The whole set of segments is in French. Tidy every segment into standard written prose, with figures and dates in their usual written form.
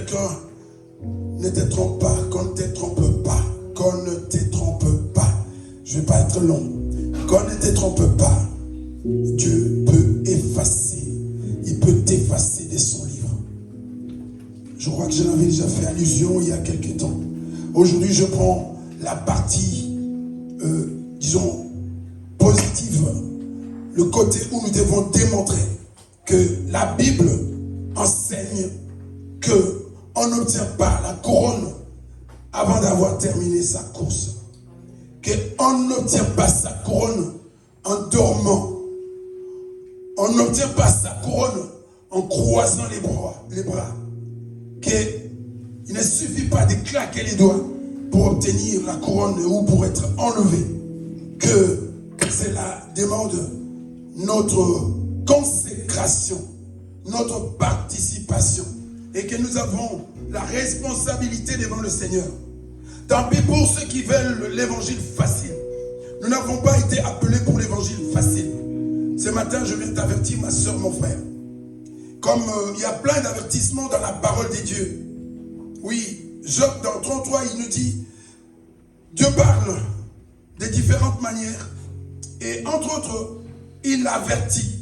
quelqu'un, ne te trompe pas, qu'on ne te trompe pas, qu'on ne te trompe pas. Je ne vais pas être long. Qu'on ne te trompe pas. Dieu peut effacer. Il peut t'effacer de son livre. Je crois que je l'avais déjà fait allusion il y a quelques temps. Aujourd'hui, je prends la partie, disons, positive. Le côté où nous devons démontrer que la Bible enseigne qu'on n'obtient pas la couronne avant d'avoir terminé sa course. Qu'on n'obtient pas sa couronne en dormant. On n'obtient pas sa couronne en croisant les bras. Il ne suffit pas de claquer les doigts pour obtenir la couronne ou pour être enlevé. Que cela demande notre consécration, notre participation. Et que nous avons la responsabilité devant le Seigneur. Tant pis pour ceux qui veulent l'évangile facile. Nous n'avons pas été appelés pour l'évangile facile. Ce matin, je viens t'avertir, ma soeur, mon frère. Comme il y a plein d'avertissements dans la parole de Dieu. Oui, Job dans 33, il nous dit, Dieu parle de différentes manières. Et entre autres, il avertit.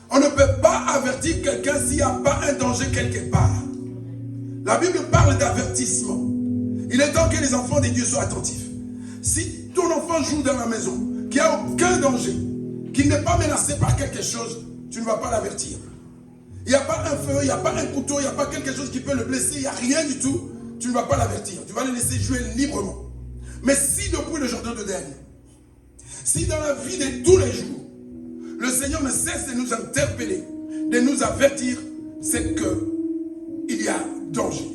On ne peut pas avertir quelqu'un s'il n'y a pas un danger quelque part. La Bible parle d'avertissement. Il est temps que les enfants de Dieu soient attentifs. Si ton enfant joue dans la maison, qu'il n'y a aucun danger, qu'il n'est pas menacé par quelque chose, tu ne vas pas l'avertir. Il n'y a pas un feu, il n'y a pas un couteau, il n'y a pas quelque chose qui peut le blesser, il n'y a rien du tout, tu ne vas pas l'avertir. Tu vas le laisser jouer librement. Mais si depuis le jardin de d'Éden, si dans la vie de tous les jours, le Seigneur ne cesse de nous interpeller, de nous avertir, c'est qu'il y a danger.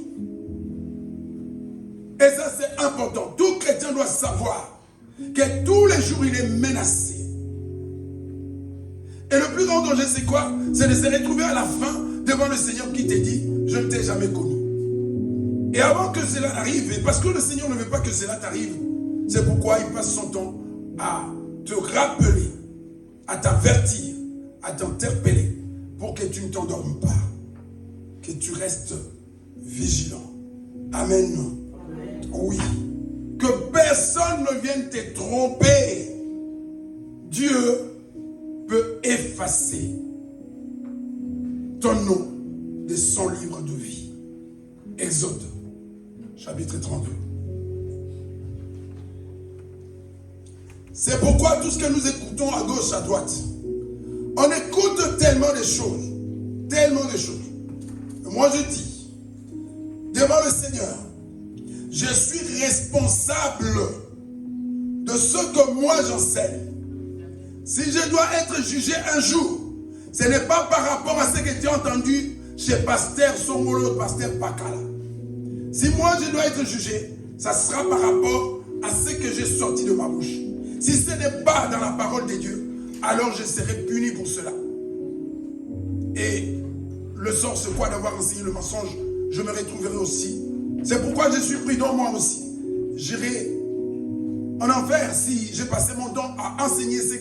Et ça, c'est important. Tout chrétien doit savoir que tous les jours, il est menacé. Et le plus grand danger, c'est quoi? C'est de se retrouver à la fin devant le Seigneur qui te dit, je ne t'ai jamais connu. Et avant que cela arrive, et parce que le Seigneur ne veut pas que cela t'arrive, c'est pourquoi il passe son temps à te rappeler, à t'avertir, à t'interpeller, pour que tu ne t'endormes pas, que tu restes vigilant. Amen. Oui. Que personne ne vienne te tromper. Dieu peut effacer ton nom de son livre de vie. Exode, chapitre 32. C'est pourquoi tout ce que nous écoutons à gauche, à droite, on écoute tellement de choses. Tellement de choses. Moi je dis, devant le Seigneur, je suis responsable de ce que moi j'enseigne. Si je dois être jugé un jour, ce n'est pas par rapport à ce que tu as entendu chez Pasteur Songolo, Pasteur Pakala. Si moi je dois être jugé, ça sera par rapport à ce que j'ai sorti de ma bouche. Si ce n'est pas dans la parole de Dieu, alors je serai puni pour cela. Et le sort, c'est quoi d'avoir enseigné le mensonge? Je me retrouverai aussi. C'est pourquoi je suis prudent moi aussi. J'irai en enfer si j'ai passé mon temps à enseigner ce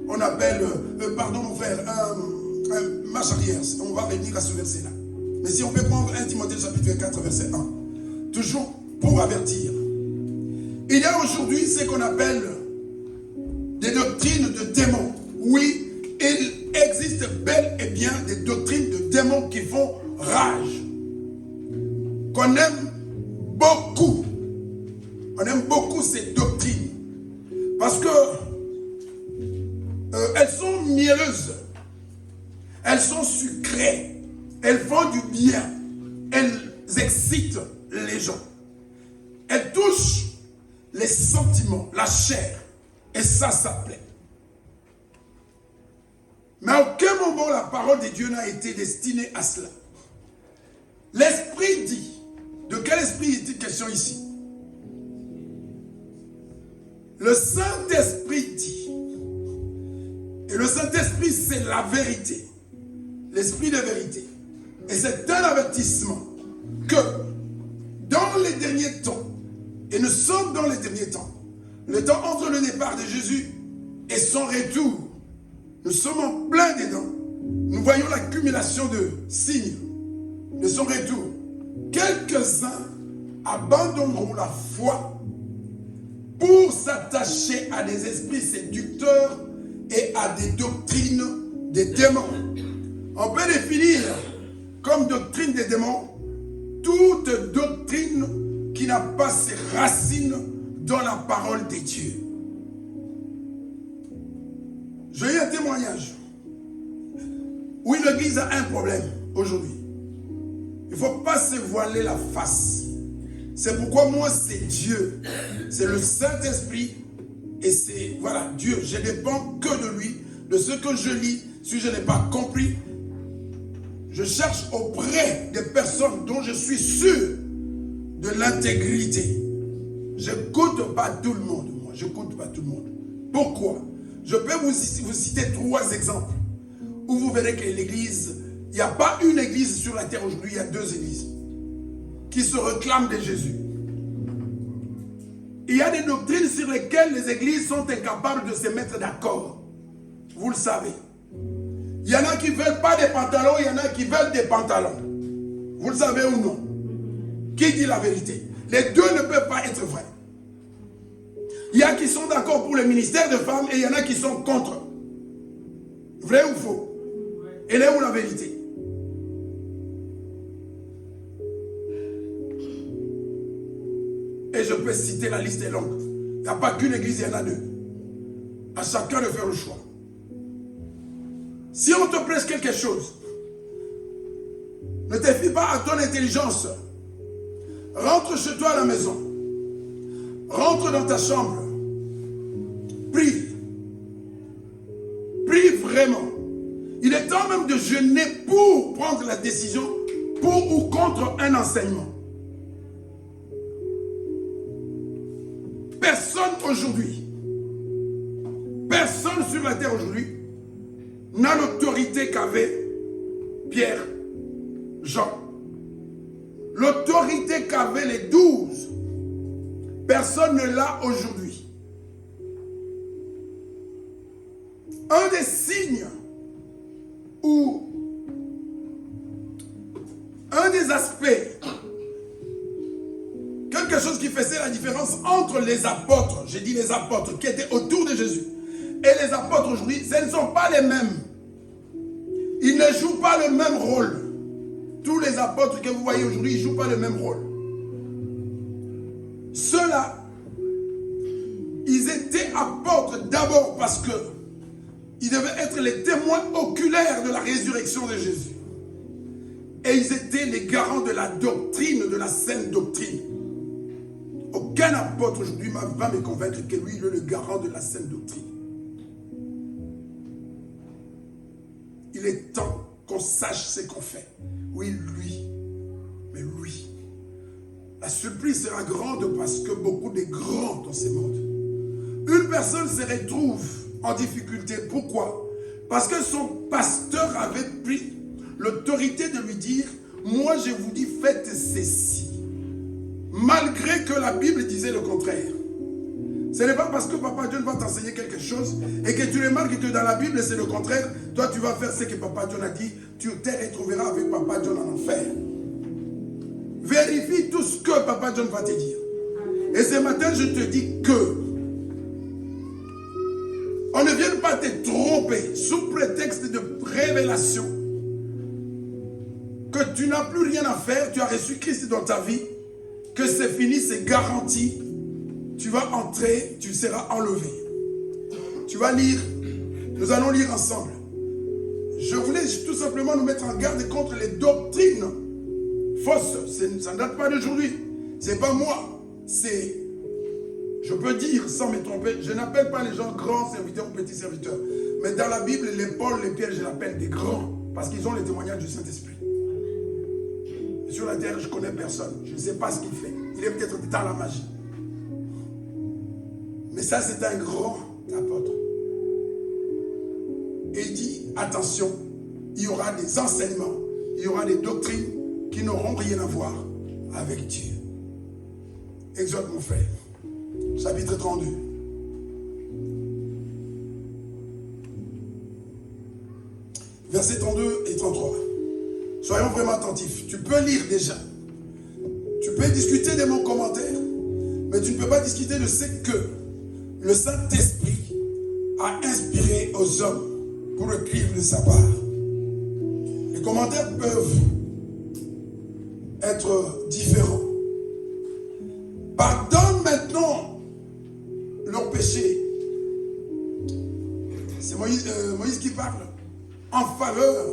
qu'on appelle, pardon mon frère, un marche arrière. On va revenir à ce verset-là. Mais si on peut prendre 1 Timothée chapitre 4 verset 1, toujours pour avertir. Il y a aujourd'hui ce qu'on appelle des doctrines de démons. Oui, il existe bel et bien des doctrines de démons qui font rage. Qu'on aime beaucoup. On aime beaucoup ces doctrines. Parce que elles sont mielleuses. Elles sont sucrées. Elles font du bien. Elles excitent les gens. Elles touchent les sentiments, la chair. Et ça plaît. Mais à aucun moment la parole de Dieu n'a été destinée à cela. L'Esprit dit. De quel esprit est-il question ici? Le Saint-Esprit dit. Et le Saint-Esprit, c'est la vérité. L'esprit de vérité. Et c'est un avertissement que dans les derniers temps, et nous sommes dans les derniers temps, le temps entre le départ de Jésus et son retour, nous sommes en plein dedans. Nous voyons l'accumulation de signes de son retour. quelques-uns abandonneront la foi pour s'attacher à des esprits séducteurs et à des doctrines des démons. On peut définir comme doctrine des démons toute doctrine qui n'a pas ses racines dans la parole de Dieu. J'ai eu un témoignage où une église a un problème aujourd'hui. Il ne faut pas se voiler la face. C'est pourquoi moi, c'est Dieu. C'est le Saint-Esprit. Et c'est, voilà, Dieu. Je ne dépends que de lui, de ce que je lis. Si je n'ai pas compris, je cherche auprès des personnes dont je suis sûr de l'intégrité. Je n'écoute pas tout le monde, moi. Je n'écoute pas tout le monde. Pourquoi? Je peux vous citer 3 exemples où vous verrez que l'église, il n'y a pas une église sur la terre aujourd'hui, il y a 2 églises qui se réclament de Jésus. Il y a des doctrines sur lesquelles les églises sont incapables de se mettre d'accord. Vous le savez. Il y en a qui ne veulent pas des pantalons, il y en a qui veulent des pantalons. Vous le savez ou non? Qui dit la vérité? Les deux ne peuvent pas être vrais. Il y a qui sont d'accord pour le ministère de femmes et il y en a qui sont contre. Vrai ou faux? Elle est où la vérité? Et je peux citer, la liste est longue. Il n'y a pas qu'une église, il y en a 2. À chacun de faire le choix. Si on te prêche quelque chose, ne te fie pas à ton intelligence. Rentre chez toi à la maison. Rentre dans ta chambre. Prie. Prie vraiment. Il est temps même de jeûner pour prendre la décision pour ou contre un enseignement. Personne aujourd'hui, personne sur la terre aujourd'hui n'a l'autorité qu'avait Pierre, Jean. L'autorité qu'avaient les 12. Personne ne l'a aujourd'hui. Un des signes ou un des aspects, quelque chose qui faisait la différence entre les apôtres, j'ai dit les apôtres qui étaient autour de Jésus, et les apôtres aujourd'hui, ce ne sont pas les mêmes. Ils ne jouent pas le même rôle. Tous les apôtres que vous voyez aujourd'hui, ils ne jouent pas le même rôle. Ceux-là, ils étaient apôtres d'abord parce que ils devaient être les témoins oculaires de la résurrection de Jésus. Et ils étaient les garants de la doctrine, de la saine doctrine. Aucun apôtre aujourd'hui va me convaincre que lui, il est le garant de la saine doctrine. Il est temps qu'on sache ce qu'on fait. Oui, lui. Mais lui. La surprise sera grande parce que beaucoup de grands dans ce monde. Une personne se retrouve en difficulté. Pourquoi? Parce que son pasteur avait pris l'autorité de lui dire, moi je vous dis faites ceci. Malgré que la Bible disait le contraire. Ce n'est pas parce que Papa John va t'enseigner quelque chose et que tu remarques que dans la Bible c'est le contraire. Toi tu vas faire ce que Papa John a dit. Tu te retrouveras avec Papa John en enfer. Vérifie tout ce que Papa John va te dire. Et ce matin je te dis que on ne vient pas te tromper sous prétexte de révélation. Que tu n'as plus rien à faire, tu as reçu Christ dans ta vie, que c'est fini, c'est garanti. Tu vas entrer, tu seras enlevé. Tu vas lire, nous allons lire ensemble. Je voulais tout simplement nous mettre en garde contre les doctrines fausses. Ça ne date pas d'aujourd'hui. C'est pas moi. C'est, je peux dire sans me tromper, je n'appelle pas les gens grands serviteurs ou petits serviteurs. Mais dans la Bible, les Paul, les Pierre, je l'appelle des grands. Parce qu'ils ont les témoignages du Saint-Esprit. Sur la terre, je ne connais personne. Je ne sais pas ce qu'il fait. Il est peut-être dans la magie. Mais ça, c'est un grand apôtre. Et il dit, attention, il y aura des enseignements, il y aura des doctrines qui n'auront rien à voir avec Dieu. Exode, mon frère, chapitre 32. Versets 32 et 33. Soyons vraiment attentifs. Tu peux lire déjà. peux discuter de mon commentaire, mais tu ne peux pas discuter de ce que le Saint-Esprit a inspiré aux hommes pour écrire de sa part. Les commentaires peuvent être différents. Pardonne maintenant leurs péchés. C'est Moïse qui parle en faveur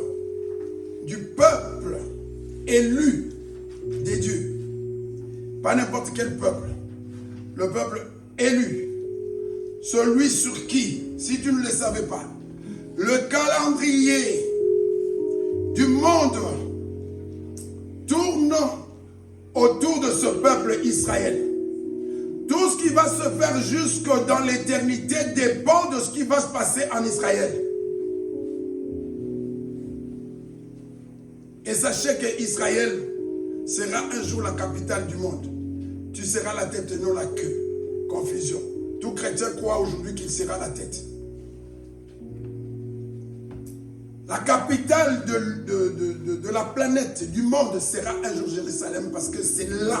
du peuple élu des dieux. Pas n'importe quel peuple. Le peuple élu. Celui sur qui, si tu ne le savais pas, le calendrier du monde tourne autour de ce peuple Israël. Tout ce qui va se faire jusque dans l'éternité dépend de ce qui va se passer en Israël. Et sachez que Israël sera un jour la capitale du monde. Tu seras la tête et non la queue. Confusion. Tout chrétien croit aujourd'hui qu'il sera la tête. La capitale de la planète, du monde, sera un jour Jérusalem, parce que c'est là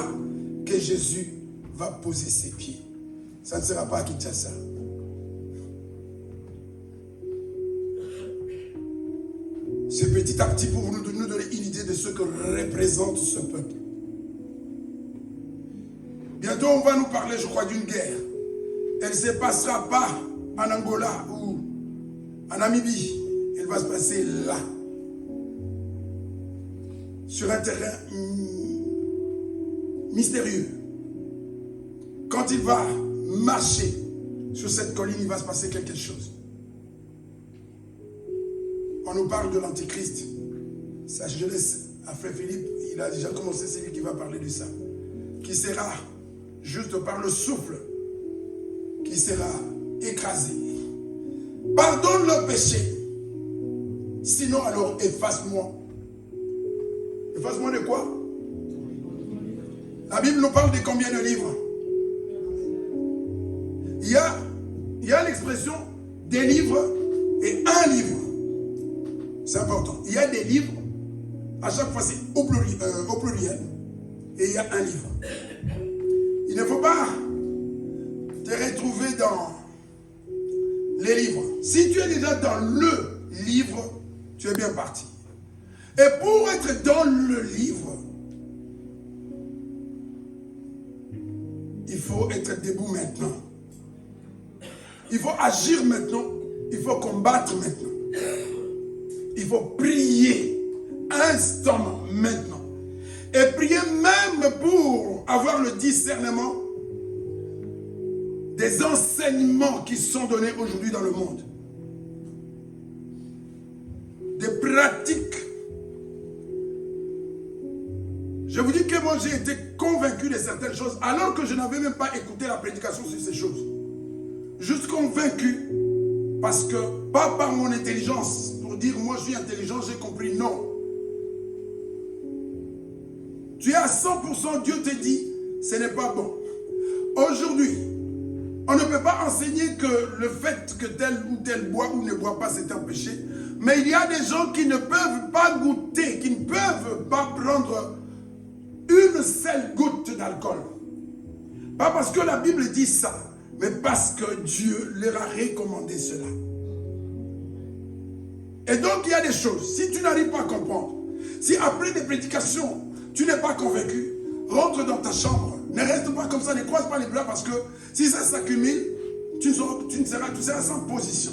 que Jésus va poser ses pieds. Ça ne sera pas à Kinshasa. C'est petit à petit pour nous donner une idée de ce que représente ce peuple. Bientôt on va nous parler, je crois, d'une guerre. Elle ne se passera pas en Angola ou en Namibie. Elle va se passer là. Sur un terrain mystérieux. Quand il va marcher sur cette colline, il va se passer quelque chose. On nous parle de l'Antichrist. Ça, je laisse à Frère Philippe. Il a déjà commencé, c'est lui qui va parler de ça. Qui sera, juste par le souffle, qui sera écrasé. Pardonne le péché. Sinon, alors, efface-moi. Efface-moi de quoi? La Bible nous parle de combien de livres? Il y a l'expression des livres et un livre. C'est important. Il y a des livres, à chaque fois c'est au pluriel, et il y a un livre. Il ne faut pas te retrouver dans les livres. Si tu es déjà dans le livre, tu es bien parti. Et pour être dans le livre, il faut être debout maintenant. Il faut agir maintenant. Il faut combattre maintenant. Il faut prier instamment maintenant. Et prier même pour avoir le discernement des enseignements qui sont donnés aujourd'hui dans le monde. Des pratiques. Je vous dis que moi j'ai été convaincu de certaines choses alors que je n'avais même pas écouté la prédication sur ces choses. Juste convaincu parce que, pas par mon intelligence, pour dire moi je suis intelligent, j'ai compris, non. Tu es à 100%, Dieu te dit, ce n'est pas bon. Aujourd'hui, on ne peut pas enseigner que le fait que tel ou tel boit ou ne boit pas, c'est un péché. Mais il y a des gens qui ne peuvent pas goûter, qui ne peuvent pas prendre une seule goutte d'alcool. Pas parce que la Bible dit ça, mais parce que Dieu leur a recommandé cela. Et donc il y a des choses, si tu n'arrives pas à comprendre, si après des prédications, tu n'es pas convaincu, rentre dans ta chambre, ne reste pas comme ça, ne croise pas les bras, parce que si ça s'accumule, tu seras sans position.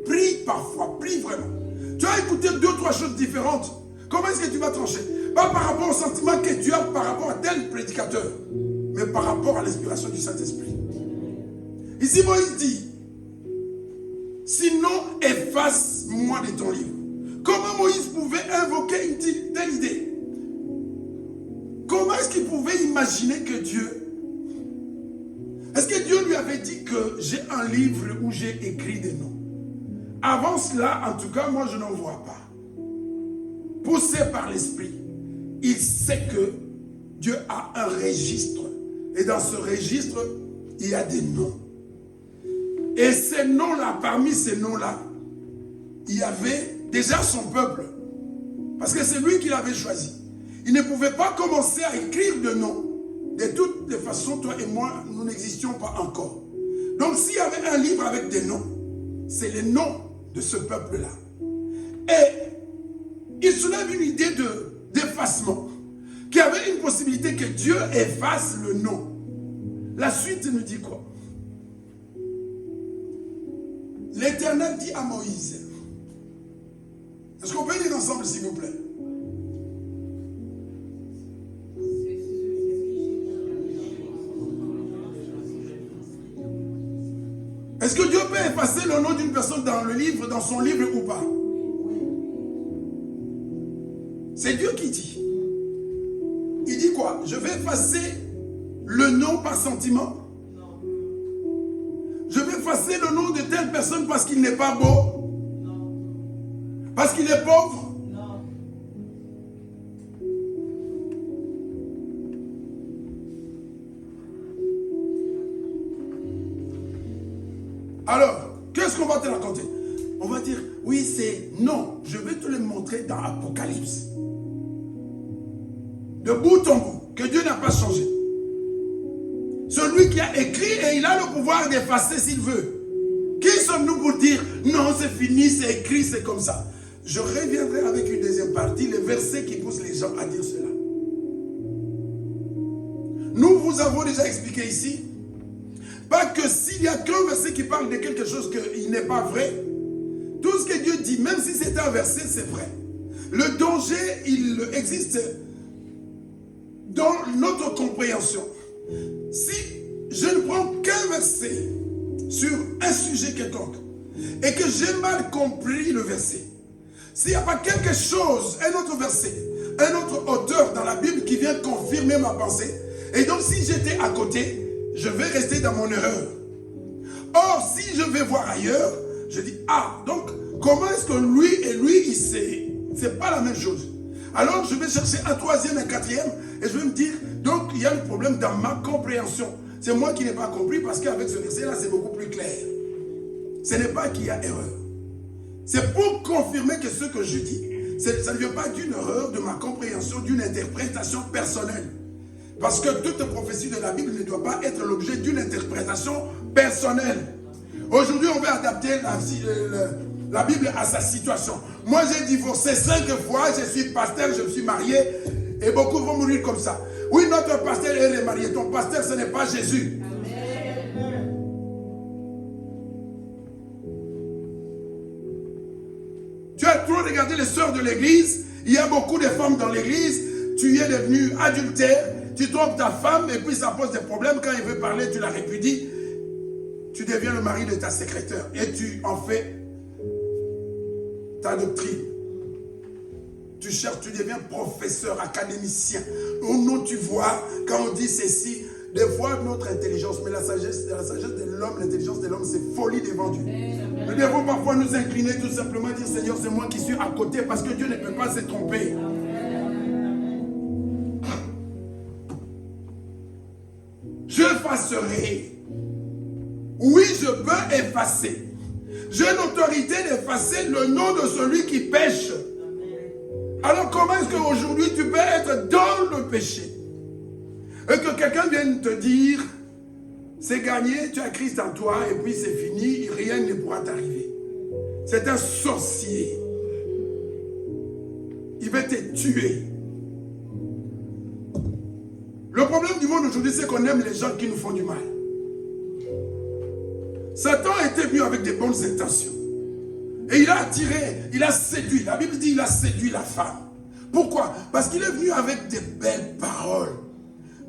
Prie parfois, prie vraiment. Tu as écouté 2 ou 3 choses différentes. Comment est-ce que tu vas trancher? Pas par rapport au sentiment que tu as par rapport à tel prédicateur, mais par rapport à l'inspiration du Saint-Esprit. Ici, Moïse dit, sinon, efface-moi de ton livre. Comment Moïse pouvait invoquer une telle idée? Comment est-ce qu'il pouvait imaginer que Dieu... Est-ce que Dieu lui avait dit que j'ai un livre où j'ai écrit des noms? Avant cela, en tout cas, moi je n'en vois pas. Poussé par l'Esprit, il sait que Dieu a un registre. Et dans ce registre, il y a des noms. Et ces noms-là, parmi ces noms-là, il y avait déjà son peuple. Parce que c'est lui qui l'avait choisi. il ne pouvait pas commencer à écrire de nom. De toutes les façons, toi et moi, nous n'existions pas encore. Donc s'il y avait un livre avec des noms, c'est les noms de ce peuple-là. Et il soulève une idée d'effacement, qu'il y avait une possibilité que Dieu efface le nom. La suite nous dit quoi? L'Éternel dit à Moïse, est-ce qu'on peut lire ensemble s'il vous plaît? Est-ce que Dieu peut effacer le nom d'une personne dans le livre, dans son livre ou pas? C'est Dieu qui dit. Il dit quoi? Je vais effacer le nom par sentiment. Je vais effacer le nom de telle personne parce qu'il n'est pas beau. Parce qu'il est pauvre. Alors, qu'est-ce qu'on va te raconter? On va dire, oui, c'est non. Je vais te le montrer dans Apocalypse. De bout en bout, que Dieu n'a pas changé. Celui qui a écrit et il a le pouvoir d'effacer s'il veut. Qui sommes-nous pour dire, non, c'est fini, c'est écrit, c'est comme ça? Je reviendrai avec une deuxième partie, les versets qui poussent les gens à dire cela. Nous vous avons déjà expliqué ici, pas que s'il y a qu'un verset qui parle de quelque chose qui n'est pas vrai, tout ce que Dieu dit, même si c'est un verset, c'est vrai. Le danger, il existe dans notre compréhension. Si je ne prends qu'un verset sur un sujet quelconque et que j'ai mal compris le verset, s'il n'y a pas quelque chose, un autre verset, un autre auteur dans la Bible qui vient confirmer ma pensée, et donc si j'étais à côté, je vais rester dans mon erreur. Or, si je vais voir ailleurs, je dis, ah, donc, comment est-ce que lui et lui, il sait? C'est pas la même chose. Alors, je vais chercher un troisième, un quatrième, et je vais me dire, donc, il y a un problème dans ma compréhension. C'est moi qui n'ai pas compris, parce qu'avec ce verset-là, c'est beaucoup plus clair. Ce n'est pas qu'il y a erreur. C'est pour confirmer que ce que je dis, ça ne vient pas d'une erreur, de ma compréhension, d'une interprétation personnelle. Parce que toute prophétie de la Bible ne doit pas être l'objet d'une interprétation personnelle. Aujourd'hui, on va adapter la Bible à sa situation. Moi, j'ai divorcé 5 fois, je suis pasteur, je me suis marié, et beaucoup vont mourir comme ça. Oui, notre pasteur est marié. Ton pasteur, ce n'est pas Jésus. Amen. Tu as trop regardé les sœurs de l'église. Il y a beaucoup de femmes dans l'église. Tu es devenu adultère. Tu trompes ta femme et puis ça pose des problèmes. Quand il veut parler, tu la répudies. Tu deviens le mari de ta secrétaire et tu en fais ta doctrine. Tu cherches, tu deviens professeur, académicien. Oh non, tu vois, quand on dit ceci, des fois notre intelligence, mais la sagesse de l'homme, l'intelligence de l'homme, c'est folie devant Dieu. Nous devons parfois nous incliner, tout simplement dire, Seigneur, c'est moi qui suis à côté, parce que Dieu ne peut pas se tromper. J'effacerai. Oui, je peux effacer. J'ai l'autorité d'effacer le nom de celui qui pêche. Alors comment est-ce qu'aujourd'hui tu peux être dans le péché et que quelqu'un vienne te dire c'est gagné, tu as Christ en toi et puis c'est fini, rien ne pourra t'arriver. C'est un sorcier. Il va te tuer. Le problème du monde aujourd'hui, c'est qu'on aime les gens qui nous font du mal. Satan était venu avec des bonnes intentions. Et il a attiré, il a séduit. La Bible dit il a séduit la femme. Pourquoi? Parce qu'il est venu avec des belles paroles.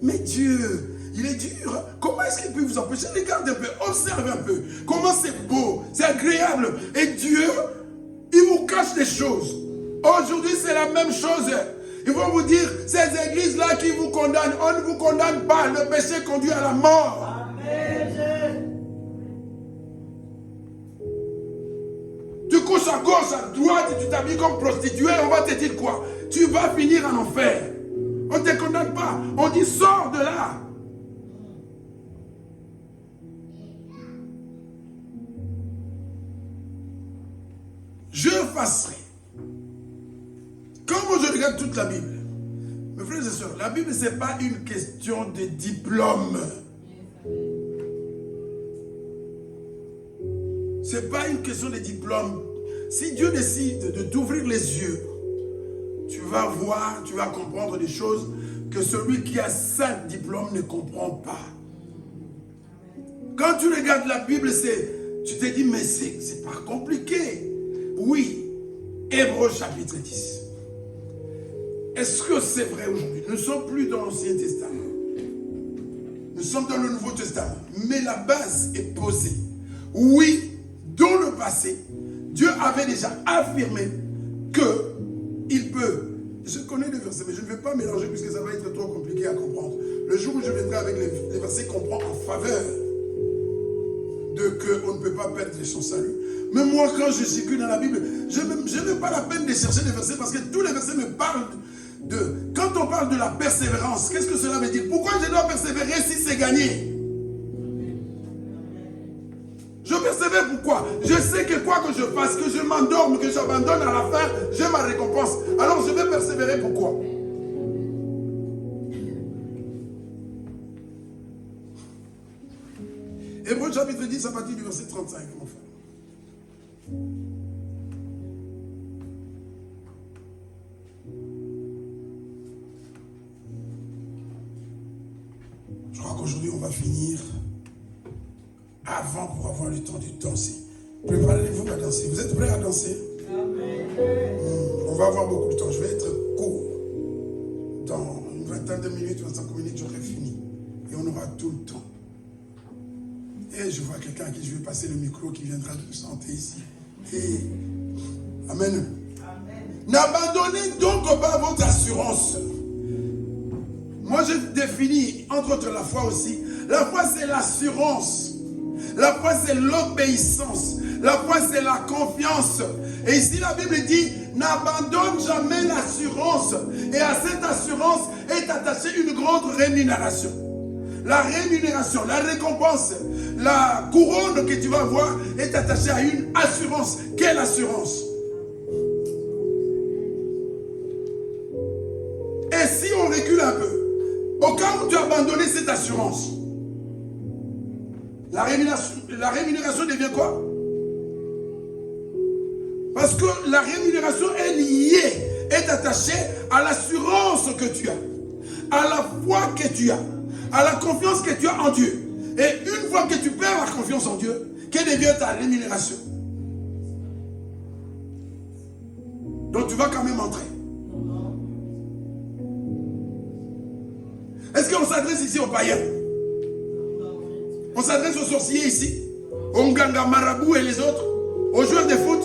Mais Dieu, il est dur. Comment est-ce qu'il peut vous empêcher? Regarde un peu, observe un peu. Comment c'est beau, c'est agréable. Et Dieu, il vous cache des choses. Aujourd'hui, c'est la même chose. Ils vont vous dire, ces églises-là qui vous condamnent, on ne vous condamne pas. Le péché conduit à la mort. Amen. Tu couches à gauche, à droite, et tu t'habilles comme prostituée, on va te dire quoi? Tu vas finir en enfer. On ne te condamne pas. On dit, sors de là. Je effacerai. Quand moi je regarde toute la Bible, Mes frères et sœurs, la Bible, ce n'est pas une question de diplôme. Ce n'est pas une question de diplôme. Si Dieu décide de t'ouvrir les yeux, tu vas voir, tu vas comprendre des choses que celui qui a 5 diplômes ne comprend pas. Quand tu regardes la Bible, tu te dis, mais c'est pas compliqué. Oui, Hébreux chapitre 10. Est-ce que c'est vrai aujourd'hui? Nous ne sommes plus dans l'Ancien Testament. Nous sommes dans le Nouveau Testament. Mais la base est posée. Oui, dans le passé, Dieu avait déjà affirmé qu'il peut. Je connais les versets, mais je ne vais pas mélanger puisque ça va être trop compliqué à comprendre. Le jour où je viendrai avec les versets qu'on prend en faveur de qu'on ne peut pas perdre son salut. Mais moi, quand je circule dans la Bible, je n'ai pas la peine de chercher les versets parce que tous les versets me parlent de... Quand on parle de la persévérance, qu'est-ce que cela veut dire? Pourquoi je dois persévérer si c'est gagné? Je persévère pourquoi? Je sais que quoi que je fasse, que je m'endorme, que j'abandonne à la fin, j'ai ma récompense. Alors je vais persévérer pourquoi? Hébreux chapitre 10 à partir du verset 35, mon frère. Je crois qu'aujourd'hui on va finir avant pour avoir le temps de danser. Préparez-vous à danser. Vous êtes prêts à danser? On va avoir beaucoup de temps. Je vais être court. Dans une vingtaine de minutes, 25 minutes, j'aurai fini. Et on aura tout le temps. Et je vois quelqu'un à qui je vais passer le micro qui viendra de chanter ici. Et Amen. N'abandonnez donc pas votre assurance. Moi, je définis, entre autres, la foi aussi. La foi, c'est l'assurance. La foi, c'est l'obéissance. La foi, c'est la confiance. Et ici, la Bible dit, n'abandonne jamais l'assurance. Et à cette assurance est attachée une grande rémunération. La rémunération, la récompense, la couronne que tu vas avoir est attachée à une assurance. Quelle assurance? Et si on recule un peu, au cas où tu as abandonné cette assurance, la rémunération devient quoi? Parce que la rémunération est liée, est attachée à l'assurance que tu as, à la foi que tu as, à la confiance que tu as en Dieu. Et une fois que tu perds la confiance en Dieu, quelle devient ta rémunération? Donc tu vas quand même entrer. Est-ce qu'on s'adresse ici aux païens? On s'adresse aux sorciers ici, aux Nganga Marabout et les autres, aux joueurs de foot.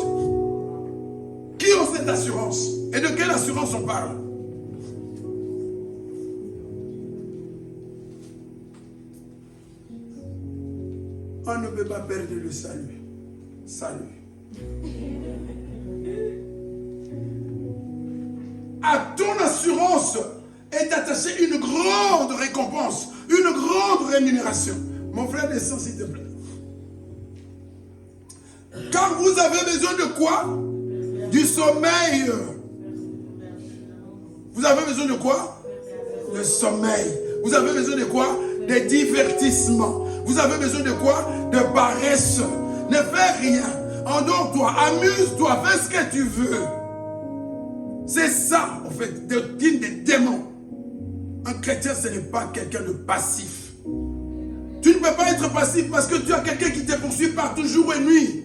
Qui ont cette assurance? Et de quelle assurance on parle? On ne peut pas perdre le salut. Salut. À ton assurance est attachée une grande récompense, une grande rémunération. Mon frère, descends s'il te plaît. Car vous avez besoin de quoi? Du sommeil. Vous avez besoin de quoi? De sommeil. Vous avez besoin de quoi? De divertissement. Vous avez besoin de quoi? De paresse. Ne fais rien. Endors-toi, amuse-toi, fais ce que tu veux. C'est ça, en fait, digne des démons. Un chrétien, ce n'est pas quelqu'un de passif. Tu ne peux pas être passif parce que tu as quelqu'un qui te poursuit partout, jour et nuit.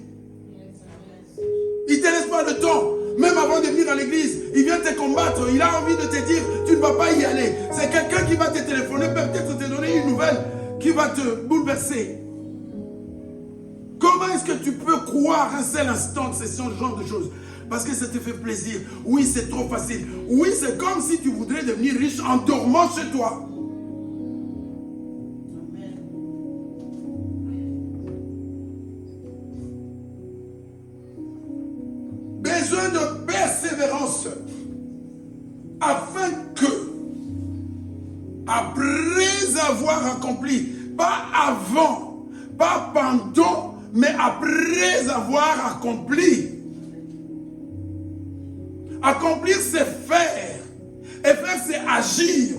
Il ne te laisse pas le temps. Même avant de venir à l'église, il vient te combattre. Il a envie de te dire, tu ne vas pas y aller. C'est quelqu'un qui va te téléphoner, peut-être te donner une nouvelle qui va te bouleverser. Comment est-ce que tu peux croire un seul instant que c'est ce genre de choses? Parce que ça te fait plaisir. Oui, c'est trop facile. Oui, c'est comme si tu voudrais devenir riche en dormant chez toi. Besoin de persévérance afin que, après avoir accompli, pas avant, pas pendant, mais après avoir accompli. Accomplir, c'est faire. Et faire, c'est agir.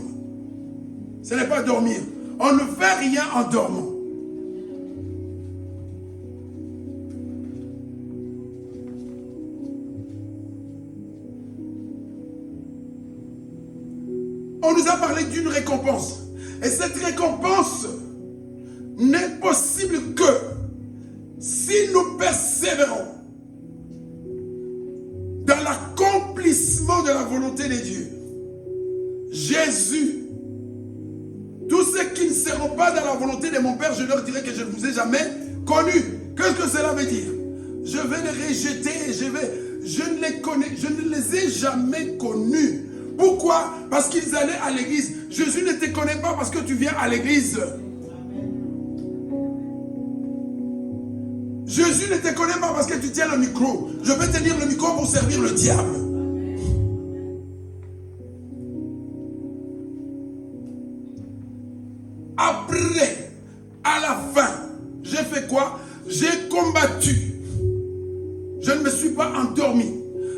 Ce n'est pas dormir. On ne fait rien en dormant. On nous a parlé d'une récompense. Et cette récompense n'est possible que si nous persévérons dans l'accomplissement de la volonté de Dieu. Jésus, tous ceux qui ne seront pas dans la volonté de mon Père, je leur dirai que je ne vous ai jamais connus. Qu'est-ce que cela veut dire? Je vais les rejeter, je ne les ai jamais connus. Pourquoi? Parce qu'ils allaient à l'église. Jésus ne te connaît pas parce que tu viens à l'église. Jésus ne te connaît pas parce que tu tiens le micro. Je vais tenir le micro pour servir le diable. Après, à la fin, j'ai fait quoi? J'ai combattu. Je ne me suis pas endormi.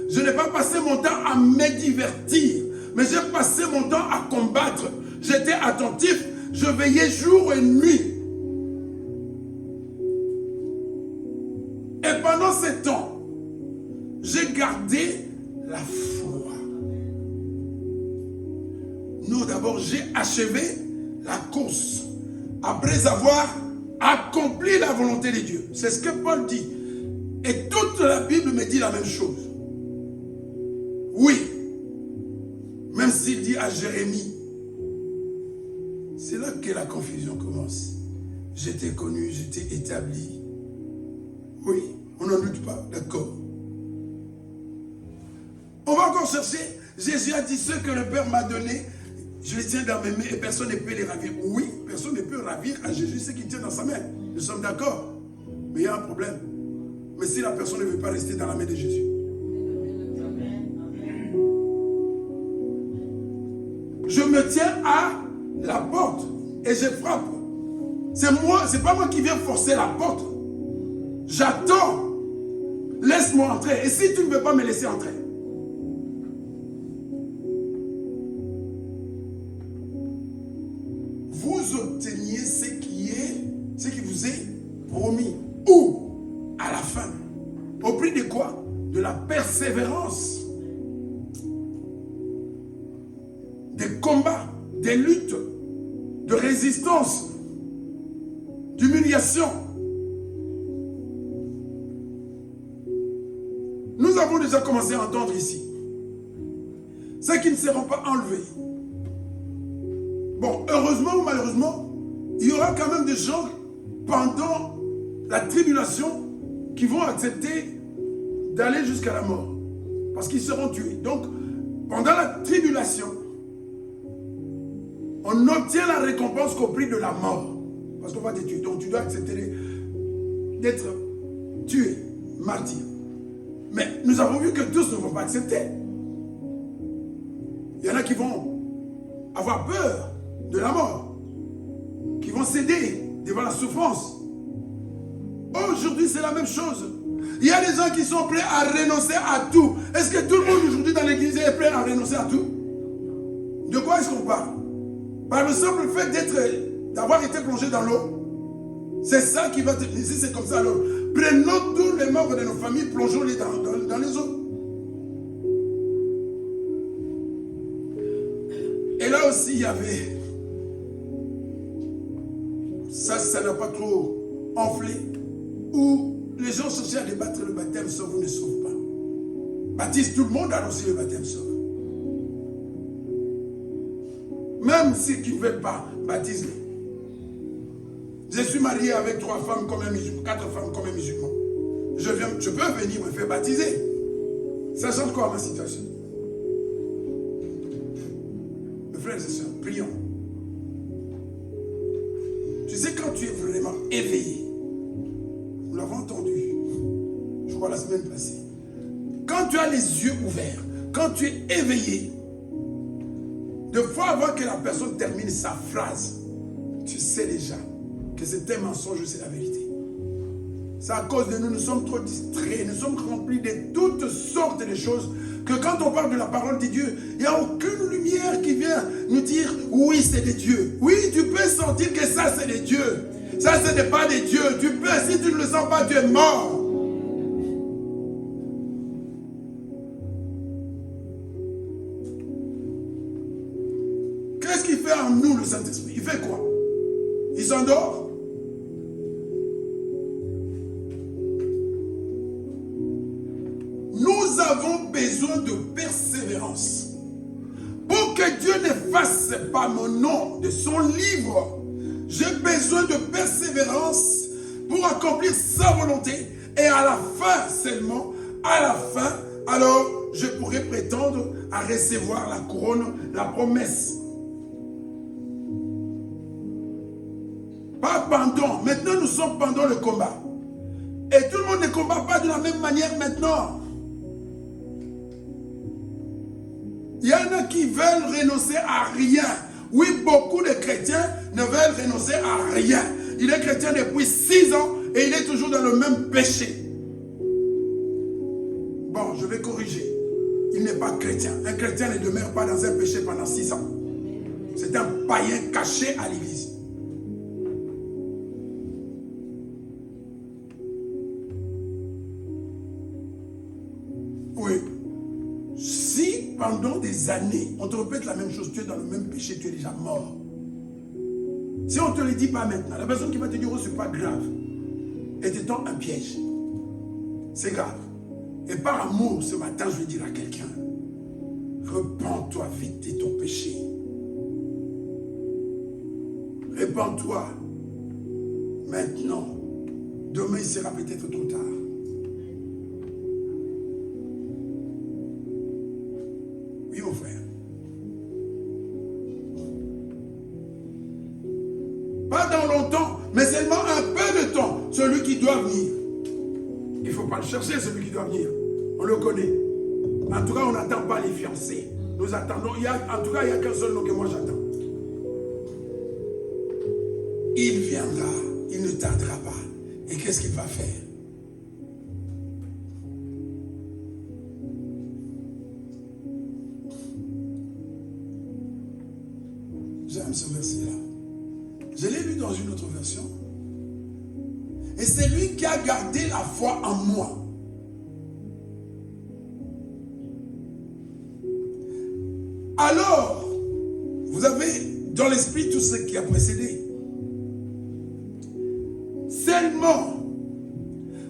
Je n'ai pas passé mon temps à me divertir. Mais j'ai passé mon temps à combattre. J'étais attentif. Je veillais jour et nuit. Et pendant ce temps, j'ai gardé la foi. Non, d'abord, j'ai achevé la course. Après avoir accompli la volonté de Dieu. C'est ce que Paul dit. Et toute la Bible me dit la même chose. Oui. Même s'il dit à Jérémie, c'est là que la confusion commence. J'étais connu, j'étais établi. Oui, on n'en doute pas, d'accord. On va encore chercher. Jésus a dit, ce que le Père m'a donné, je les tiens dans mes mains et personne ne peut les ravir. Oui, personne ne peut ravir à Jésus ce qu'il tient dans sa main. Nous sommes d'accord. Mais il y a un problème. Mais si la personne ne veut pas rester dans la main de Jésus. Je me tiens à la porte et je frappe. C'est pas moi qui viens forcer la porte. J'attends. Laisse-moi entrer. Et si tu ne veux pas me laisser entrer? Vous obteniez ce qui vous est promis. Où? À la fin. Au prix de quoi? De la persévérance. Des combats, des luttes, de résistance, d'humiliation. Nous avons déjà commencé à entendre ici. Ceux qui ne seront pas enlevés. Bon, heureusement ou malheureusement, il y aura quand même des gens pendant la tribulation qui vont accepter d'aller jusqu'à la mort. Parce qu'ils seront tués. Donc, pendant la tribulation, on obtient la récompense qu'au prix de la mort. Parce qu'on va te tuer. Donc tu dois accepter d'être tué, martyr. Mais nous avons vu que tous ne vont pas accepter. Il y en a qui vont avoir peur de la mort. Qui vont céder devant la souffrance. Aujourd'hui, c'est la même chose. Il y a des gens qui sont prêts à renoncer à tout. Est-ce que tout le monde aujourd'hui dans l'église est prêt à renoncer à tout? De quoi est-ce qu'on parle? Par le simple fait d'avoir été plongé dans l'eau, c'est ça qui va te dire. Si c'est comme ça, alors prenons tous les membres de nos familles, plongeons-les dans les eaux. Et là aussi, il y avait, ça n'a pas trop enflé, où les gens cherchaient à débattre le baptême sauve ou ne sauve pas. Baptise tout le monde, alors si le baptême sauve. Même si tu ne veux pas, baptise-les. Je suis marié avec 3 femmes comme un musulman, 4 femmes comme un musulman. Je peux venir me faire baptiser. Ça change quoi ma situation? Mes frères et sœurs, prions. Tu sais, quand tu es vraiment éveillé, nous l'avons entendu, je crois la semaine passée, quand tu as les yeux ouverts, quand tu es éveillé, de fois avant que la personne termine sa phrase, tu sais déjà que c'est un mensonge ou c'est la vérité. C'est à cause de nous, nous sommes trop distraits, nous sommes remplis de toutes sortes de choses que quand on parle de la parole de Dieu, il n'y a aucune lumière qui vient nous dire oui, c'est des dieux. Oui, tu peux sentir que ça, c'est des dieux. Ça, ce n'est pas des dieux. Tu peux, si tu ne le sens pas, tu es mort. Qu'est-ce qu'il fait en nous, le Saint-Esprit? Il fait quoi? Il s'endort? Nous avons besoin de persévérance. Pour que Dieu n'efface pas mon nom de son livre, j'ai besoin de persévérance pour accomplir sa volonté. Et à la fin seulement, à la fin, alors je pourrai prétendre à recevoir la couronne, la promesse. Pas pendant. Maintenant, nous sommes pendant le combat. Et tout le monde ne combat pas de la même manière maintenant. Il y en a qui veulent renoncer à rien. Oui, beaucoup de chrétiens ne veulent renoncer à rien. Il est chrétien depuis 6 ans et il est toujours dans le même péché. Bon, je vais corriger. Il n'est pas chrétien. Un chrétien ne demeure pas dans un péché pendant 6 ans. C'est un païen caché à l'église. Oui. Si pendant des années, on te répète la même chose, tu es dans le même péché, tu es déjà mort. Si on ne te le dit pas maintenant, la personne qui va te dire, oh, c'est pas grave, et te tend un piège. C'est grave. Et par amour, ce matin, je vais dire à quelqu'un, repens-toi vite de ton péché. Repens-toi maintenant. Demain, il sera peut-être trop tard. Oui, mon frère. Pas dans longtemps, mais seulement un peu de temps. Celui qui doit venir. Il ne faut pas le chercher, celui qui doit venir. On le connaît. En tout cas, on n'attend pas les fiancés. Nous attendons. En tout cas, il n'y a qu'un seul nom que moi j'attends. Il viendra. Il ne tardera pas. Et qu'est-ce qu'il va faire? J'aime ce verset-là. Je l'ai lu dans une autre version. Et c'est lui qui a gardé la foi en moi. Alors, vous avez dans l'esprit tout ce qui a précédé. Seulement,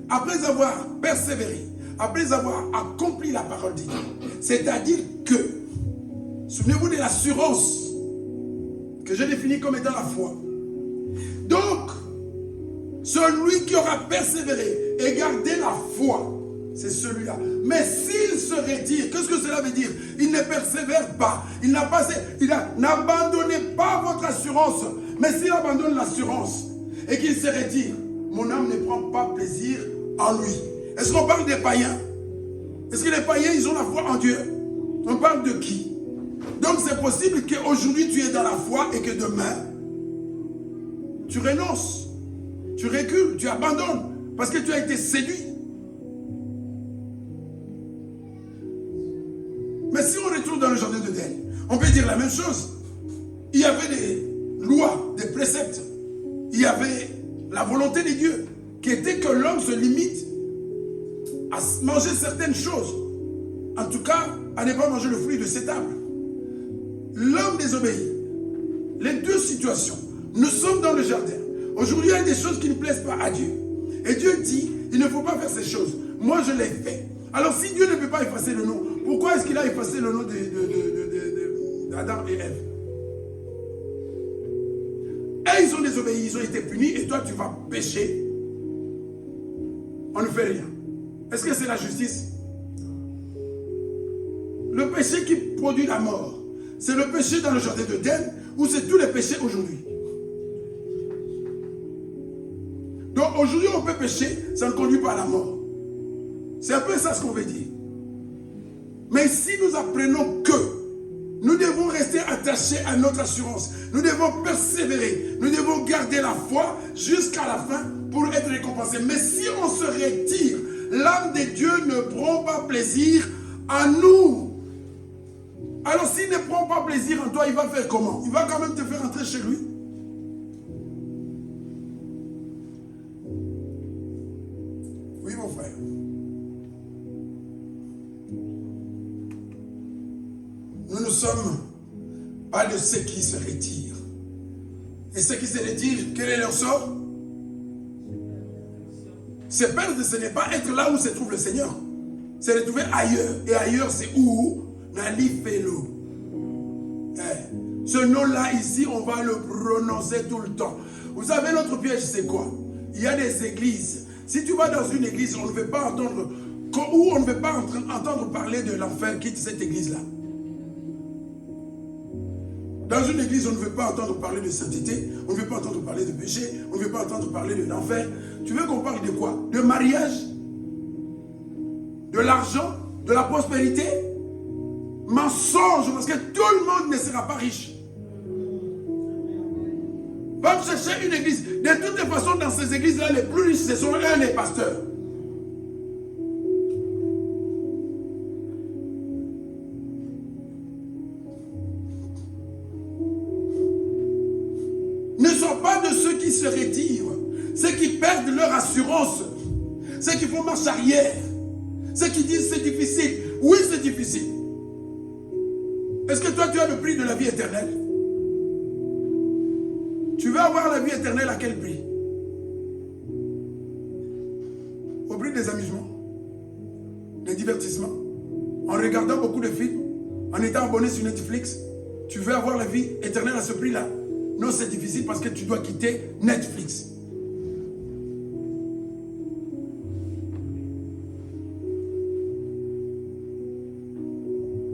après avoir persévéré, après avoir accompli la parole de Dieu, c'est-à-dire que, souvenez-vous de l'assurance que j'ai définie comme étant la foi. Donc, celui qui aura persévéré et gardé la foi, c'est celui-là. Mais s'il se retire, qu'est-ce que cela veut dire? Il ne persévère pas. N'abandonnez pas votre assurance. Mais s'il abandonne l'assurance et qu'il se retire, mon âme ne prend pas plaisir en lui. Est-ce qu'on parle des païens? Est-ce que les païens, ils ont la foi en Dieu? On parle de qui? Donc c'est possible qu'aujourd'hui tu es dans la foi et que demain, tu renonces, tu recules, tu abandonnes parce que tu as été séduit. Mais si on retourne dans le jardin d'Éden, on peut dire la même chose. Il y avait des lois, des préceptes. Il y avait la volonté de Dieu qui était que l'homme se limite à manger certaines choses. En tout cas, à ne pas manger le fruit de cet arbre. L'homme désobéit. Les deux situations. Nous sommes dans le jardin. Aujourd'hui, il y a des choses qui ne plaisent pas à Dieu. Et Dieu dit, il ne faut pas faire ces choses. Moi, je l'ai fait. Alors, si Dieu ne peut pas effacer le nom, pourquoi est-ce qu'il a effacé le nom d'Adam et Ève? Et ils ont désobéi, ils ont été punis, et toi, tu vas pécher. On ne fait rien. Est-ce que c'est la justice? Le péché qui produit la mort, c'est le péché dans le jardin d'Éden ou c'est tous les péchés aujourd'hui? Donc aujourd'hui on peut pécher, ça ne conduit pas à la mort. C'est un peu ça ce qu'on veut dire. Mais si nous apprenons que nous devons rester attachés à notre assurance, nous devons persévérer, nous devons garder la foi jusqu'à la fin pour être récompensés. Mais si on se retire, l'âme de Dieu ne prend pas plaisir à nous. Alors s'il ne prend pas plaisir en toi, il va faire comment? Il va quand même te faire entrer chez lui. Oui, mon frère. Nous ne sommes pas de ceux qui se retirent. Et ceux qui se retirent, quel est leur sort? Se perdre, ce n'est pas être là où se trouve le Seigneur. C'est le trouver ailleurs. Et ailleurs, c'est où? Nali Felo. Ce nom-là, ici, on va le prononcer tout le temps. Vous savez, notre piège, c'est quoi? Il y a des églises. Si tu vas dans une église, on ne veut pas entendre, ou on ne veut pas entendre parler de l'enfer, quitte cette église-là. Dans une église, on ne veut pas entendre parler de sainteté, on ne veut pas entendre parler de péché, on ne veut pas entendre parler de l'enfer. Tu veux qu'on parle de quoi? De mariage? De l'argent? De la prospérité? Mensonge, parce que tout le monde ne sera pas riche. Va chercher une église. De toutes les façons, dans ces églises-là, les plus riches, ce sont eux les pasteurs. Ne sont pas de ceux qui se retirent, ceux qui perdent leur assurance, ceux qui font marche arrière, ceux qui disent c'est difficile. Oui, c'est difficile. Est-ce que toi, tu as le prix de la vie éternelle? Tu veux avoir la vie éternelle à quel prix? Au prix des amusements, des divertissements, en regardant beaucoup de films, en étant abonné sur Netflix. Tu veux avoir la vie éternelle à ce prix-là? Non, c'est difficile parce que tu dois quitter Netflix.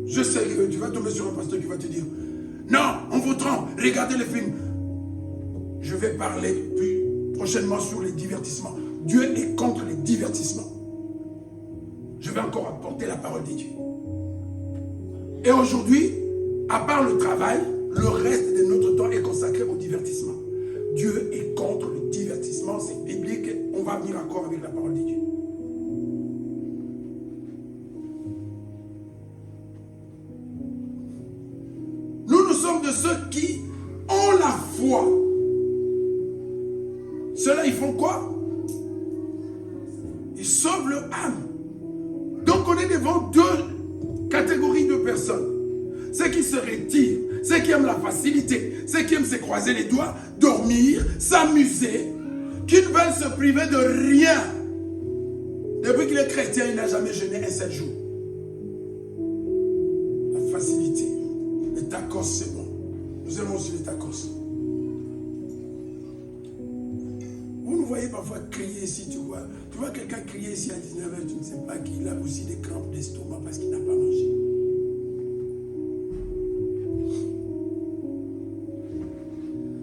Je sais que tu vas tomber sur un pasteur qui va te dire non, on vous trompe, regardez le film. Je vais parler prochainement sur les divertissements. Dieu est contre les divertissements. Je vais encore apporter la parole de Dieu. Et aujourd'hui, à part le travail, le reste de notre temps est consacré au divertissement. Dieu est contre le divertissement, c'est biblique. On va venir encore avec la parole de Dieu. Nous sommes de ceux qui ont la foi. Ceux-là, ils font quoi? Ils sauvent leur âme. Donc on est devant deux catégories de personnes. Ceux qui se retirent, ceux qui aiment la facilité, ceux qui aiment se croiser les doigts, dormir, s'amuser, qui ne veulent se priver de rien. Depuis qu'il est chrétien, il n'a jamais jeûné un seul jour. La facilité. Les tacos, c'est bon. Nous aimons aussi les tacos. Vous nous voyez parfois crier ici, tu vois. Tu vois quelqu'un crier ici à 19h, tu ne sais pas qu'il a aussi des crampes d'estomac parce qu'il n'a pas mangé.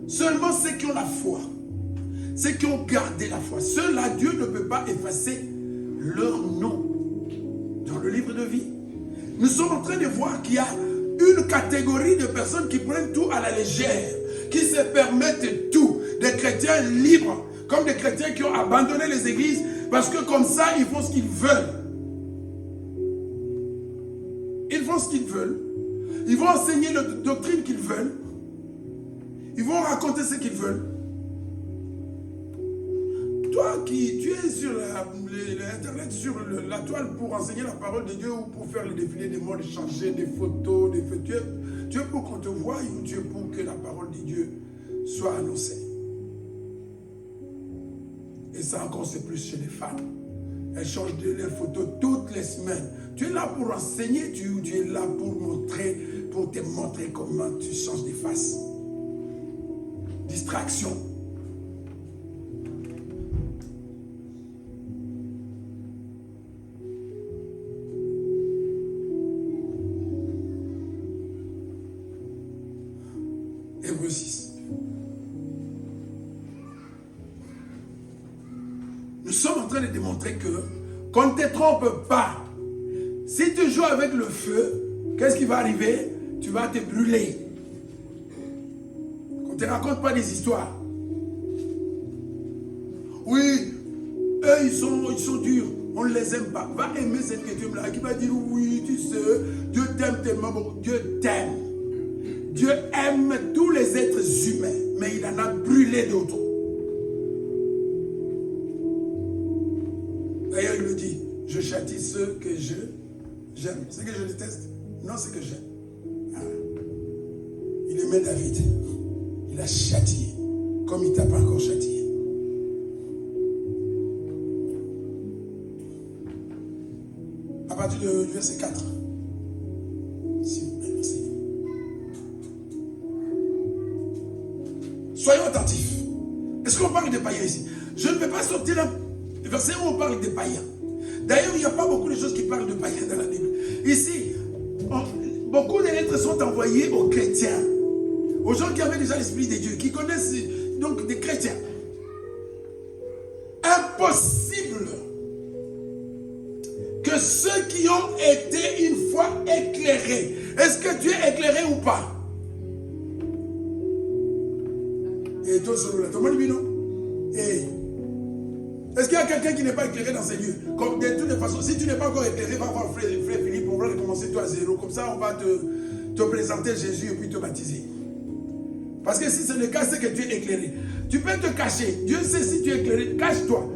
Seulement ceux qui ont la foi, ceux qui ont gardé la foi, ceux-là, Dieu ne peut pas effacer leur nom dans le livre de vie. Nous sommes en train de voir qu'il y a une catégorie de personnes qui prennent tout à la légère, qui se permettent tout, des chrétiens libres, comme des chrétiens qui ont abandonné les églises, parce que comme ça, ils font ce qu'ils veulent. Ils font ce qu'ils veulent. Ils vont enseigner la doctrine qu'ils veulent. Ils vont raconter ce qu'ils veulent. Toi qui tu es sur l'internet, sur la toile pour enseigner la parole de Dieu ou pour faire le défilé des morts, changer des photos, tu es pour qu'on te voie ou tu es pour que la parole de Dieu soit annoncée. Et ça encore c'est plus chez les femmes. Elles changent de leurs photos toutes les semaines. Tu es là pour enseigner, tu es là pour te montrer comment tu changes de face. Distraction. Hébreux 6. Nous sommes en train de démontrer qu'on ne te trompe pas. Si tu joues avec le feu, qu'est-ce qui va arriver? Tu vas te brûler. Qu'on ne te raconte pas des histoires. Oui, eux ils sont durs. On ne les aime pas. Va aimer cette chrétienne-là qui va dire oui, tu t'aime tellement beaucoup. Dieu t'aime. Dieu aime tous les êtres humains, mais il en a brûlé d'autres. D'ailleurs, il le dit, je châtie ceux que j'aime. Ce que je déteste, non, c'est que j'aime. Ah. Il aimait David. Il a châtié, comme il ne t'a pas encore châtié. À partir du verset 4. S'il vous plaît, merci. Soyons attentifs. Est-ce qu'on parle des païens ici? Je ne vais pas sortir un verset où on parle des païens. D'ailleurs, il n'y a pas beaucoup de choses qui parlent de païens dans la Bible. Ici, beaucoup de lettres sont envoyées aux chrétiens, aux gens qui avaient déjà l'Esprit de Dieu, qui connaissent donc des chrétiens. Impossible que ceux qui ont été une fois éclairés, est-ce que tu es éclairé ou pas? Et toi, sur le monde, non? Est-ce qu'il y a quelqu'un qui n'est pas éclairé dans ces lieux? Comme de toutes les façons, si tu n'es pas encore éclairé, va voir frère Philippe, on va recommencer toi à zéro. Comme ça, on va te présenter Jésus et puis te baptiser. Parce que si c'est le cas, c'est que tu es éclairé. Tu peux te cacher. Dieu sait si tu es éclairé. Cache-toi.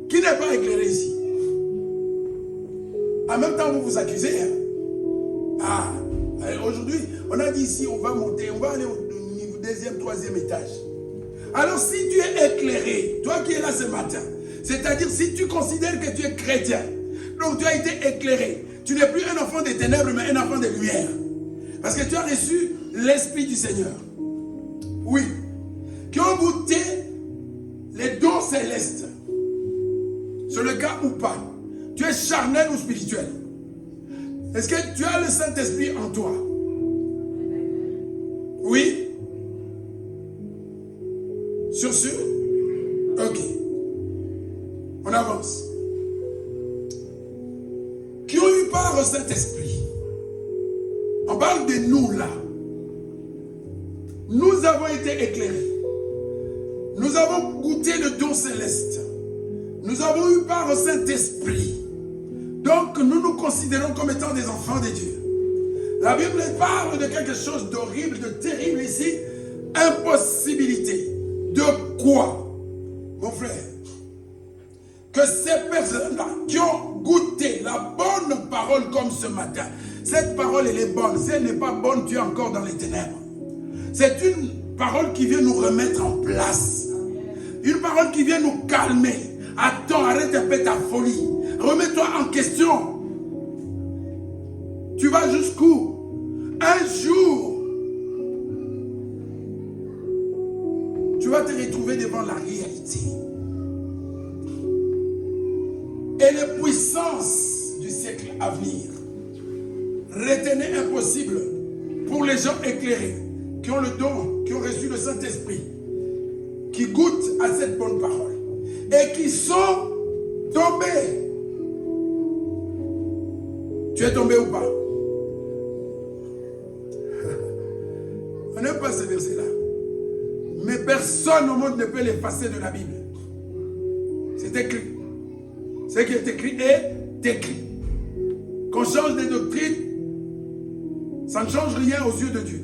Qui n'est pas éclairé ici? En même temps, vous vous accusez. Hein? Ah, aujourd'hui, on a dit ici, on va monter, on va aller au deuxième, troisième étage. Alors si tu es éclairé, toi qui es là ce matin, c'est-à-dire si tu considères que tu es chrétien, donc tu as été éclairé, tu n'es plus un enfant des ténèbres, mais un enfant des lumières. Parce que tu as reçu l'Esprit du Seigneur. Oui. Qui ont goûté les dons célestes. C'est le cas ou pas? Tu es charnel ou spirituel? Est-ce que tu as le Saint-Esprit en toi? Oui? Sûr? Ok. On avance. Qui ont eu part au Saint-Esprit? On parle de nous là. Nous avons été éclairés. Nous avons goûté le don céleste. Nous avons eu part au Saint-Esprit. Donc nous nous considérons comme étant des enfants de Dieu. La Bible parle de quelque chose d'horrible, de terrible ici. Impossibilité. De quoi? Mon frère, que ces personnes-là qui ont goûté la bonne parole comme ce matin, cette parole elle est bonne. Si elle n'est pas bonne, tu es encore dans les ténèbres. C'est une parole qui vient nous remettre en place. Une parole qui vient nous calmer. Attends, arrête un peu ta folie. Remets-toi en question. Tu vas jusqu'où? Un jour, tu vas te retrouver devant la réalité. Et les puissances du siècle à venir. Retenez impossible pour les gens éclairés, qui ont le don, qui ont reçu le Saint-Esprit, qui goûtent à cette bonne parole et qui sont tombés. Tu es tombé ou pas? On n'aime pas ce verset-là. Mais personne au monde ne peut l'effacer de la Bible. C'est écrit. Ce qui est écrit est écrit. Qu'on change des doctrines, ça ne change rien aux yeux de Dieu.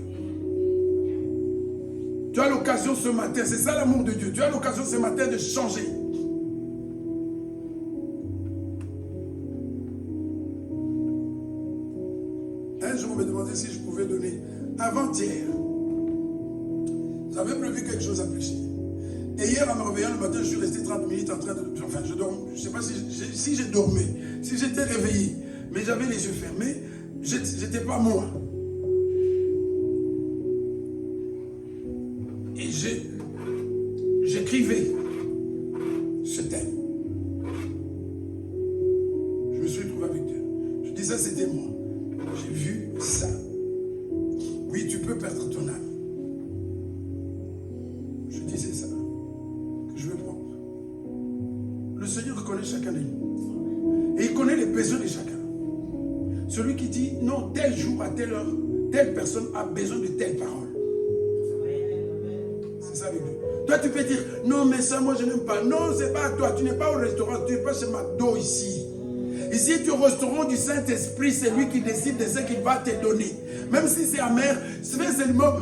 Tu as l'occasion ce matin, c'est ça l'amour de Dieu. Tu as l'occasion ce matin de changer. Un jour, on me demandait si je pouvais donner. Avant-hier, j'avais prévu quelque chose à prêcher. Et hier, en me réveillant le matin, je suis resté 30 minutes en train de... Enfin, je dormais. Je ne sais pas si je dormais, si j'étais réveillé. Mais j'avais les yeux fermés. Je n'étais pas moi. Et j'écrivais ce thème. Je me suis retrouvé avec Dieu. Je disais, c'était moi. J'ai vu ça. Oui, tu peux perdre ton âme. Je disais ça. Que je veux prendre. Le Seigneur connaît chacun de nous. Et il connaît les besoins de chacun. Celui qui dit, non, tel jour, à telle heure, telle personne a besoin de telle parole. C'est ça avec Dieu. Toi, tu peux dire, non, mais ça, moi, je n'aime pas. Non, c'est pas à toi. Tu n'es pas au restaurant. Tu n'es pas chez McDo ici. Ici, tu es au restaurant du Saint-Esprit, c'est lui qui décide de ce qu'il va te donner. Même si c'est amer, fais seulement,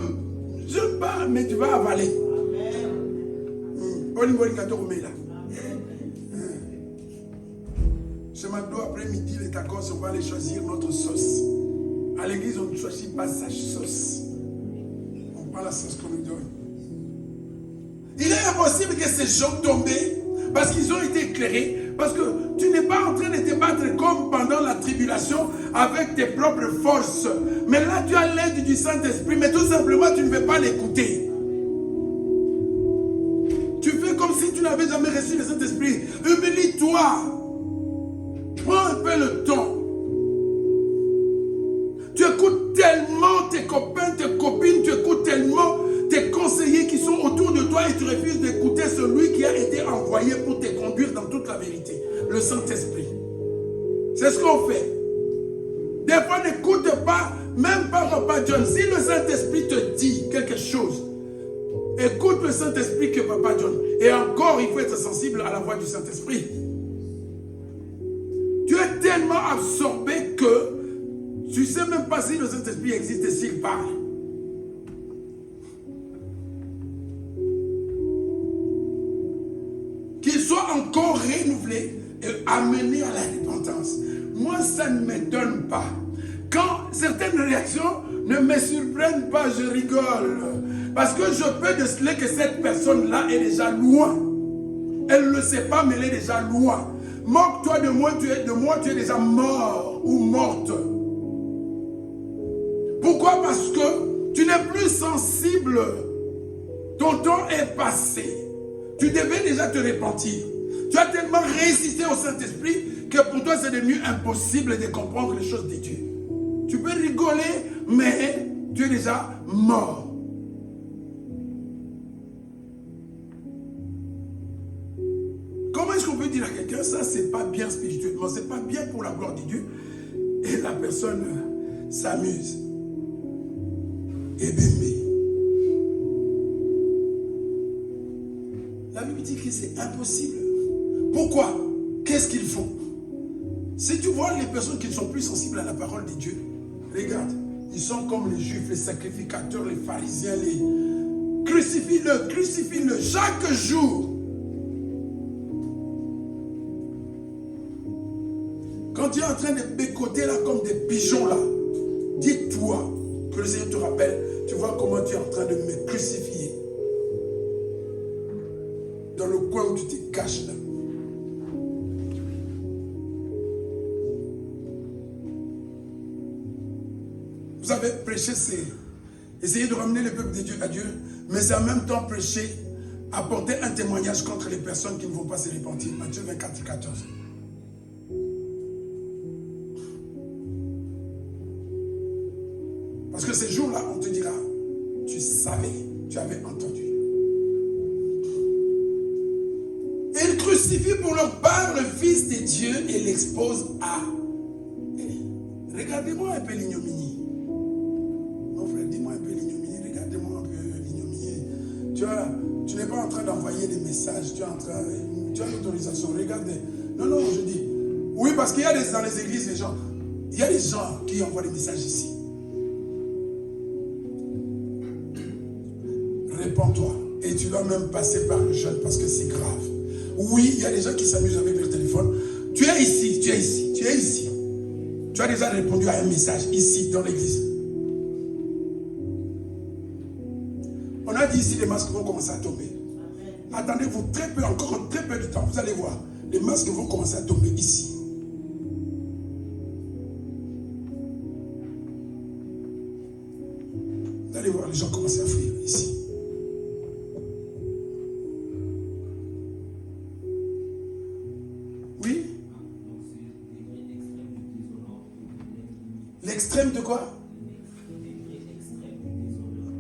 je ne pas, mais tu vas avaler. Ce matin après-midi, les tacos, on va aller choisir notre sauce. À l'église, on ne choisit pas sa sauce. On prend la sauce qu'on nous donne. Il est impossible que ces gens tombent parce qu'ils ont été éclairés. Parce que tu n'es pas en train de te battre comme pendant la tribulation avec tes propres forces. Mais là, tu as l'aide du Saint-Esprit, mais tout simplement, tu ne veux pas l'écouter. Tu fais comme si tu n'avais jamais reçu le Saint-Esprit. Humilie-toi. Prends un peu le temps. Tu écoutes tellement tes copains, tes copines, tu écoutes tellement tes conseillers qui sont autour de toi et tu refuses d'écouter celui qui a été envoyé pour te conduire dans toute la vérité, le Saint-Esprit. C'est ce qu'on fait. Des fois, n'écoute pas, même pas Papa John. Si le Saint-Esprit te dit quelque chose, écoute le Saint-Esprit que Papa John. Et encore, il faut être sensible à la voix du Saint-Esprit. Tu es tellement absorbé que tu ne sais même pas si le Saint-Esprit existe et s'il parle. Qu'il soit encore renouvelé et amené à la repentance. Moi, ça ne m'étonne pas. Quand certaines réactions ne me surprennent pas, je rigole. Parce que je peux déceler que cette personne-là est déjà loin. Elle ne le sait pas, mais elle est déjà loin. Moque-toi de moi, tu es déjà mort ou morte. Pourquoi? Parce que tu n'es plus sensible. Ton temps est passé. Tu devais déjà te repentir. Tu as tellement résisté au Saint-Esprit que pour toi c'est devenu impossible de comprendre les choses de Dieu. Tu peux rigoler, mais tu es déjà mort. Comment est-ce qu'on peut dire à quelqu'un ça c'est pas bien spirituellement, c'est pas bien pour la gloire de Dieu et la personne s'amuse et bébé. La Bible dit que c'est impossible. Pourquoi? Qu'est-ce qu'ils font? Si tu vois les personnes qui ne sont plus sensibles à la parole de Dieu, regarde, ils sont comme les Juifs, les sacrificateurs, les pharisiens, les crucifie-le chaque jour. Quand tu es en train de bécoter là comme des pigeons là, dis-toi que le Seigneur te rappelle, tu vois comment tu es en train de me crucifier. Dans le coin où tu te caches là. Vous avez prêché, c'est essayer de ramener le peuple de Dieu à Dieu, mais c'est en même temps prêcher, apporter un témoignage contre les personnes qui ne vont pas se repentir. Matthieu 24, 14. Parce que ces jours-là, on te dira, tu savais, tu avais entendu. Et ils crucifient pour leur part le Fils de Dieu et l'exposent à... Regardez-moi un peu l'ignominie. Mon frère, dis-moi un peu l'ignominie. Regardez-moi un peu l'ignominie. Tu n'es pas en train d'envoyer des messages. Tu as l'autorisation. Regardez. Non, je dis. Oui, parce qu'il y a dans les églises, il y a des gens qui envoient des messages ici. Réponds-toi. Et tu dois même passer par le jeûne parce que c'est grave. Oui, il y a des gens qui s'amusent avec leur téléphone. Tu es ici. Tu as déjà répondu à un message ici dans l'église. On a dit ici les masques vont commencer à tomber. Attendez-vous encore très peu de temps. Vous allez voir. Les masques vont commencer à tomber ici. Vous allez voir les gens commencer à fuir ici. L'extrême de quoi?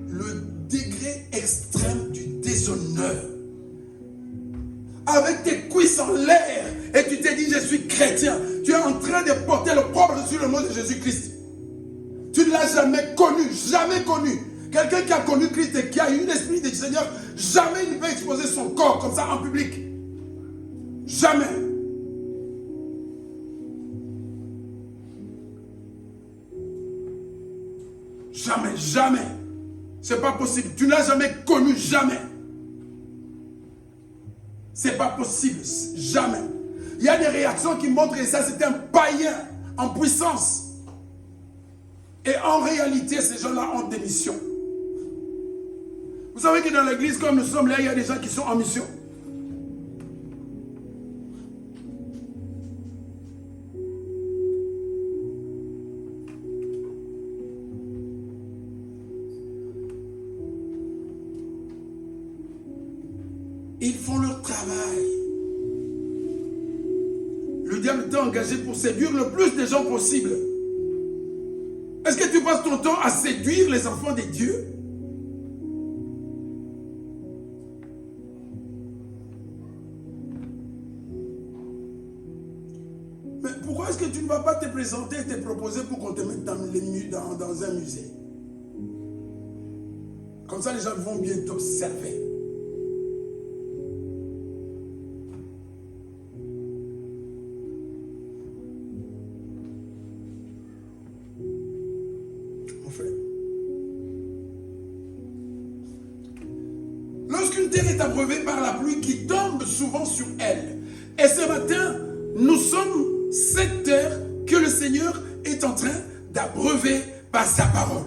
Le degré extrême du déshonneur. Avec tes cuisses en l'air et tu t'es dit je suis chrétien. Tu es en train de porter le propre sur le nom de Jésus-Christ. Tu ne l'as jamais connu, jamais connu. Quelqu'un qui a connu Christ et qui a eu l'esprit du Seigneur, jamais il ne peut exposer son corps comme ça en public. Jamais. Jamais, jamais. C'est pas possible. Tu n'as jamais connu, jamais. C'est pas possible, jamais. Il y a des réactions qui montrent que ça c'est un païen en puissance. Et en réalité, ces gens-là ont des missions. Vous savez que dans l'église, comme nous sommes là, il y a des gens qui sont en mission. Ils font leur travail. Le diable est engagé pour séduire le plus de gens possible. Est-ce que tu passes ton temps à séduire les enfants de Dieu? Mais pourquoi est-ce que tu ne vas pas te présenter et te proposer pour qu'on te mette dans un musée? Comme ça, les gens vont bien t'observer. Lorsqu'une terre est abreuvée par la pluie qui tombe souvent sur elle, et ce matin, nous sommes cette terre que le Seigneur est en train d'abreuver par sa parole.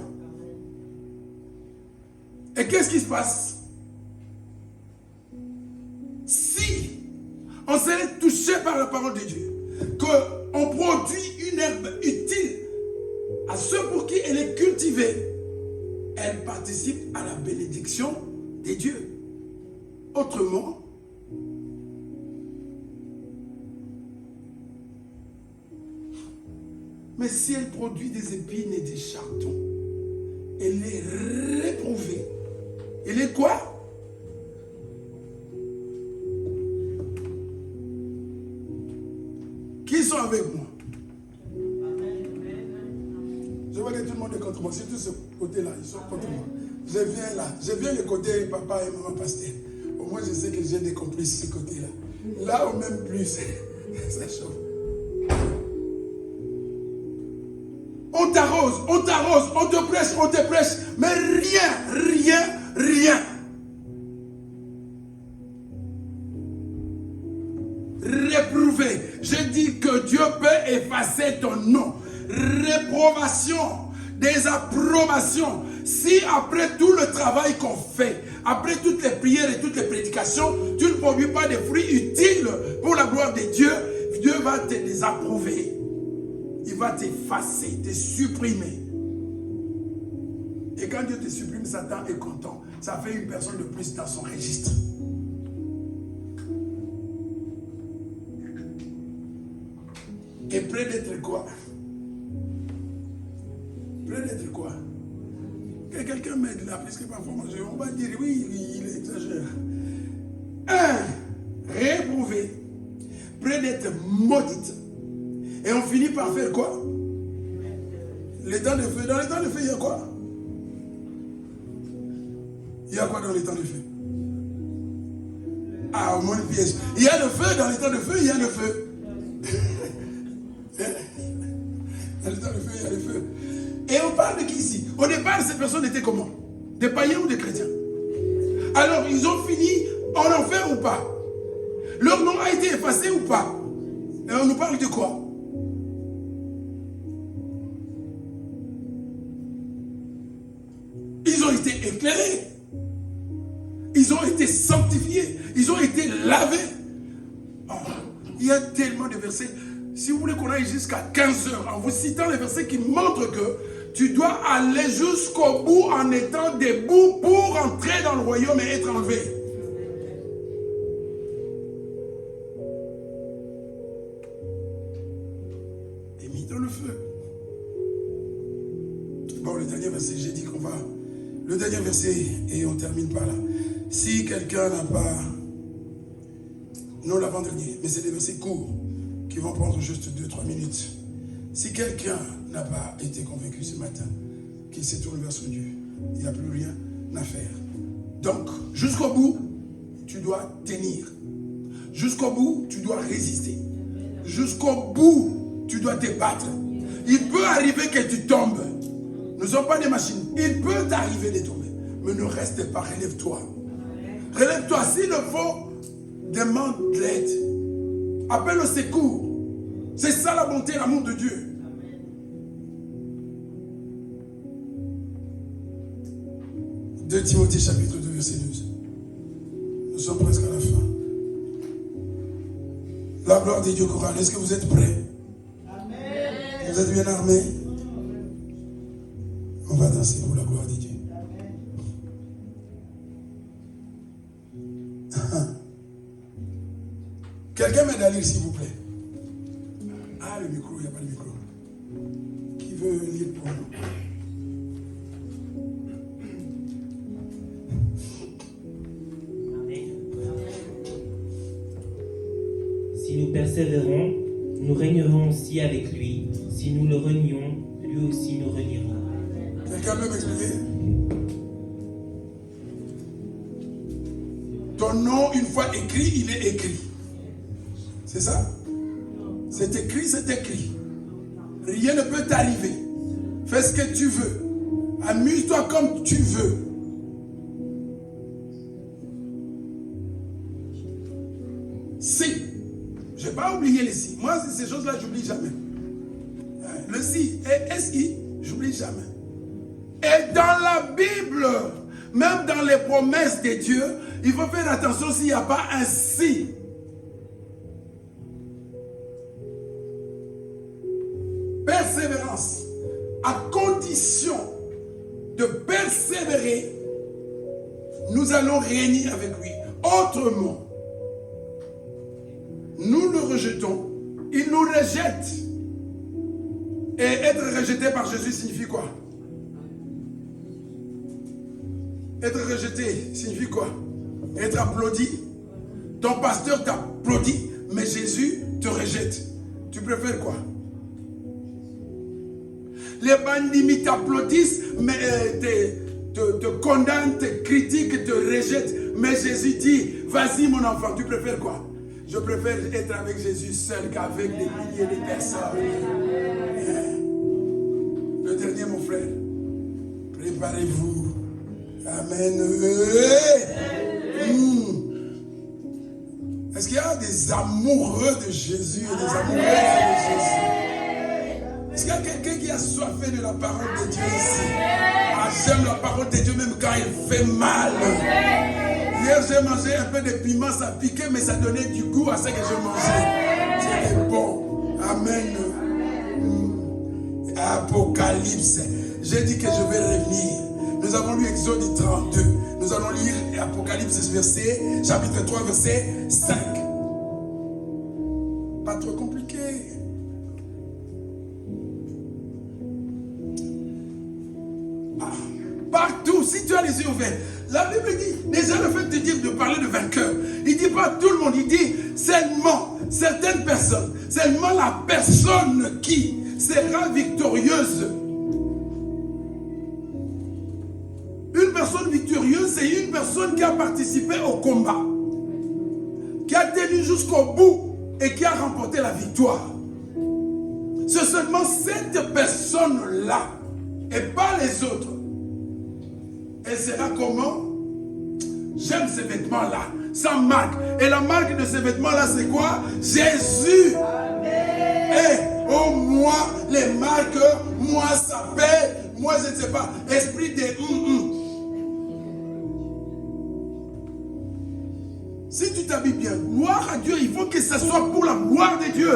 Et qu'est-ce qui se passe? Si on serait touché par la parole de Dieu, qu'on produit une herbe utile à ceux pour qui elle est cultivée, elle participe à la bénédiction de Dieu. Autrement, mais si elle produit des épines et des chartons, elle est réprouvée. Elle est quoi? Qui sont avec moi? Je vois que tout le monde est contre moi. Surtout ce côté-là, ils sont contre moi. Je viens là. Je viens le côté papa et maman pasteur. Au moins, je sais que j'ai des complices ce côté-là. Là, ou même plus, ça chauffe. On t'arrose, on te prêche, mais rien. Réprouvé. Je dis que Dieu peut effacer ton nom. Réprobation, désapprobation. Si après tout le travail qu'on fait, après toutes les prières et toutes les prédications, tu ne produis pas des fruits utiles pour la gloire de Dieu, Dieu va te désapprouver. Il va t'effacer, te supprimer. Et quand Dieu te supprime, Satan est content. Ça fait une personne de plus dans son registre. Et près d'être quoi? Près d'être quoi? Que quelqu'un m'aide là, parce que parfois on va dire oui, il exagère. Réprouvé, près d'être maudite. Et on finit par faire quoi? Les temps de feu. Dans les temps de feu, il y a quoi? Il y a quoi dans les temps de feu? Ah, au moins une pièce. Il y a le feu, dans les temps de feu, il y a le feu. Dans les temps de feu, il y a le feu. Et on parle de qui ici? Au départ, ces personnes étaient comment? Des païens ou des chrétiens? Alors, ils ont fini en enfer ou pas? Leur nom a été effacé ou pas? Et on nous parle de quoi? Ils ont été éclairés. Ils ont été sanctifiés. Ils ont été lavés. Oh, il y a tellement de versets. Si vous voulez qu'on aille jusqu'à 15 heures en vous citant les versets qui montrent que tu dois aller jusqu'au bout en étant debout pour entrer dans le royaume et être enlevé. Et mis dans le feu. Bon, le dernier verset, j'ai dit qu'on va... Le dernier verset, et on termine par là. Si quelqu'un n'a pas... Non, l'avant-dernier, mais c'est des versets courts qui vont prendre juste 2-3 minutes. Si quelqu'un n'a pas été convaincu ce matin qu'il se tourne vers son Dieu, il n'y a plus rien à faire. Donc, jusqu'au bout, tu dois tenir. Jusqu'au bout, tu dois résister. Jusqu'au bout, tu dois te battre. Il peut arriver que tu tombes. Nous ne sont pas des machines. Il peut t'arriver de tomber. Mais ne reste pas, relève-toi. Relève-toi. S'il le faut, demande de l'aide. Appelle au secours. C'est ça la bonté et l'amour de Dieu. Amen. 2 Timothée chapitre 2 verset 12. Nous sommes presque à la fin. La gloire de Dieu chorale. Est-ce que vous êtes prêts? Amen. Vous êtes bien armés? On va danser pour la gloire de Dieu. Quelqu'un m'aide à lire s'il vous plaît. Ah, le micro, il n'y a pas de micro. Qui veut lire pour nous? Si nous persévérons, nous régnerons aussi avec lui. Si nous le renions, lui aussi nous reniera. Quelqu'un peut m'expliquer? Ton nom, une fois écrit, il est écrit. C'est ça? C'est écrit, c'est écrit. Rien ne peut t'arriver. Fais ce que tu veux. Amuse-toi comme tu veux. Si. Je n'ai pas oublié les si. Moi, ces choses-là, j'oublie jamais. Le si et SI, j'oublie jamais. Et dans la Bible, même dans les promesses de Dieu, il faut faire attention s'il n'y a pas un si. Persévérance. À condition de persévérer, nous allons régner avec lui. Autrement, nous le rejetons, il nous rejette. Et être rejeté par Jésus signifie quoi? Être rejeté signifie quoi? Être applaudi. Ton pasteur t'applaudit, mais Jésus te rejette. Tu préfères quoi? Les bandits t'applaudissent, mais te condamnent, te critiquent, te rejettent. Mais Jésus dit, vas-y mon enfant, tu préfères quoi? Je préfère être avec Jésus seul qu'avec des milliers de personnes. Le dernier, mon frère, préparez-vous. Amen. Est-ce qu'il y a des amoureux de Jésus et des amoureuses de Jésus? Est-ce qu'il y a quelqu'un qui a soifé de la parole de Dieu ici? Ah, j'aime la parole de Dieu même quand il fait mal. Hier, j'ai mangé un peu de piment, ça piquait, mais ça donnait du goût à ce que je mangeais. C'était bon. Amen. Apocalypse. J'ai dit que je vais revenir. Nous avons lu Exode 32. Nous allons lire Apocalypse chapitre 3, verset 5. Pas trop compliqué. Partout, si tu as les yeux ouverts, la Bible dit, déjà le fait de dire, de parler de vainqueur, il ne dit pas tout le monde, il dit seulement certaines personnes, seulement la personne qui sera victorieuse. Une personne victorieuse, c'est une personne qui a participé au combat, qui a tenu jusqu'au bout et qui a remporté la victoire. C'est seulement cette personne-là et pas les autres. Et sera comment? J'aime ces vêtements-là, sans marque. Et la marque de ces vêtements-là, c'est quoi? Jésus. Et oh, moi, les marques, moi, ça paie. Moi, je ne sais pas. Esprit de Si tu t'habilles bien, gloire à Dieu, il faut que ce soit pour la gloire de Dieu.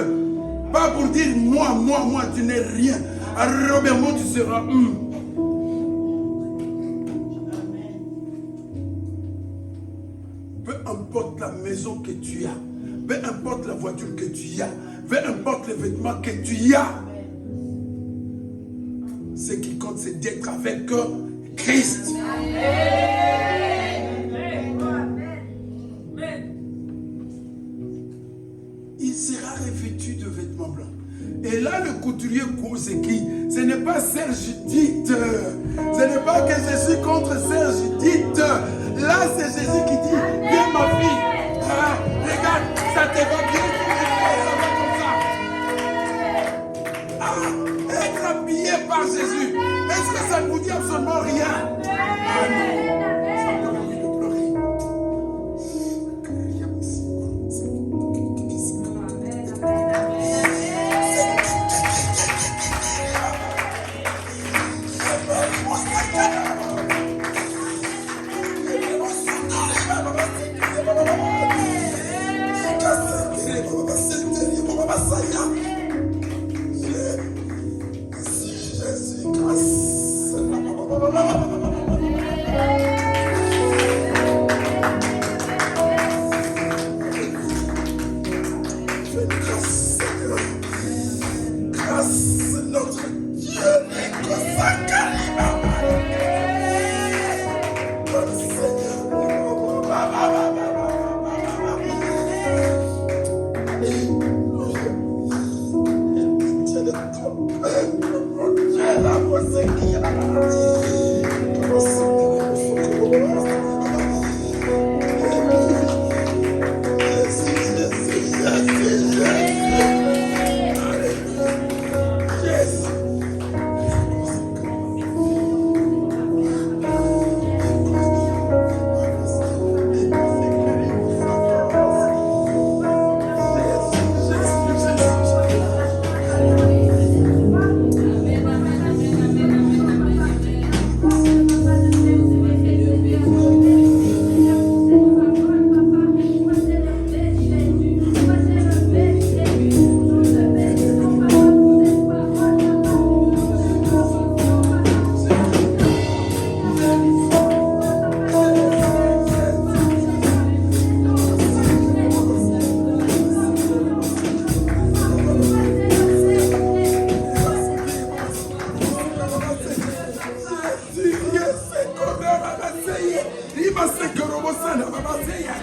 Pas pour dire moi, tu n'es rien. À Robert Mo, tu seras Peu importe la maison que tu as, peu importe la voiture que tu as, peu importe les vêtements que tu as, ce qui compte, c'est d'être avec Christ. Il sera revêtu de vêtements blancs. Et là, le couturier c'est qui? Ce n'est pas Sœur Judith. Ce n'est pas que je suis contre Sœur Judith. Là, c'est Jésus qui dit, viens ma fille. Ah, regarde, ça te va bien. Ça va comme ça. Ah, être habillé par Jésus. Est-ce que ça ne vous dit absolument rien. Ah non. Ça me donne envie de pleurer. Yes,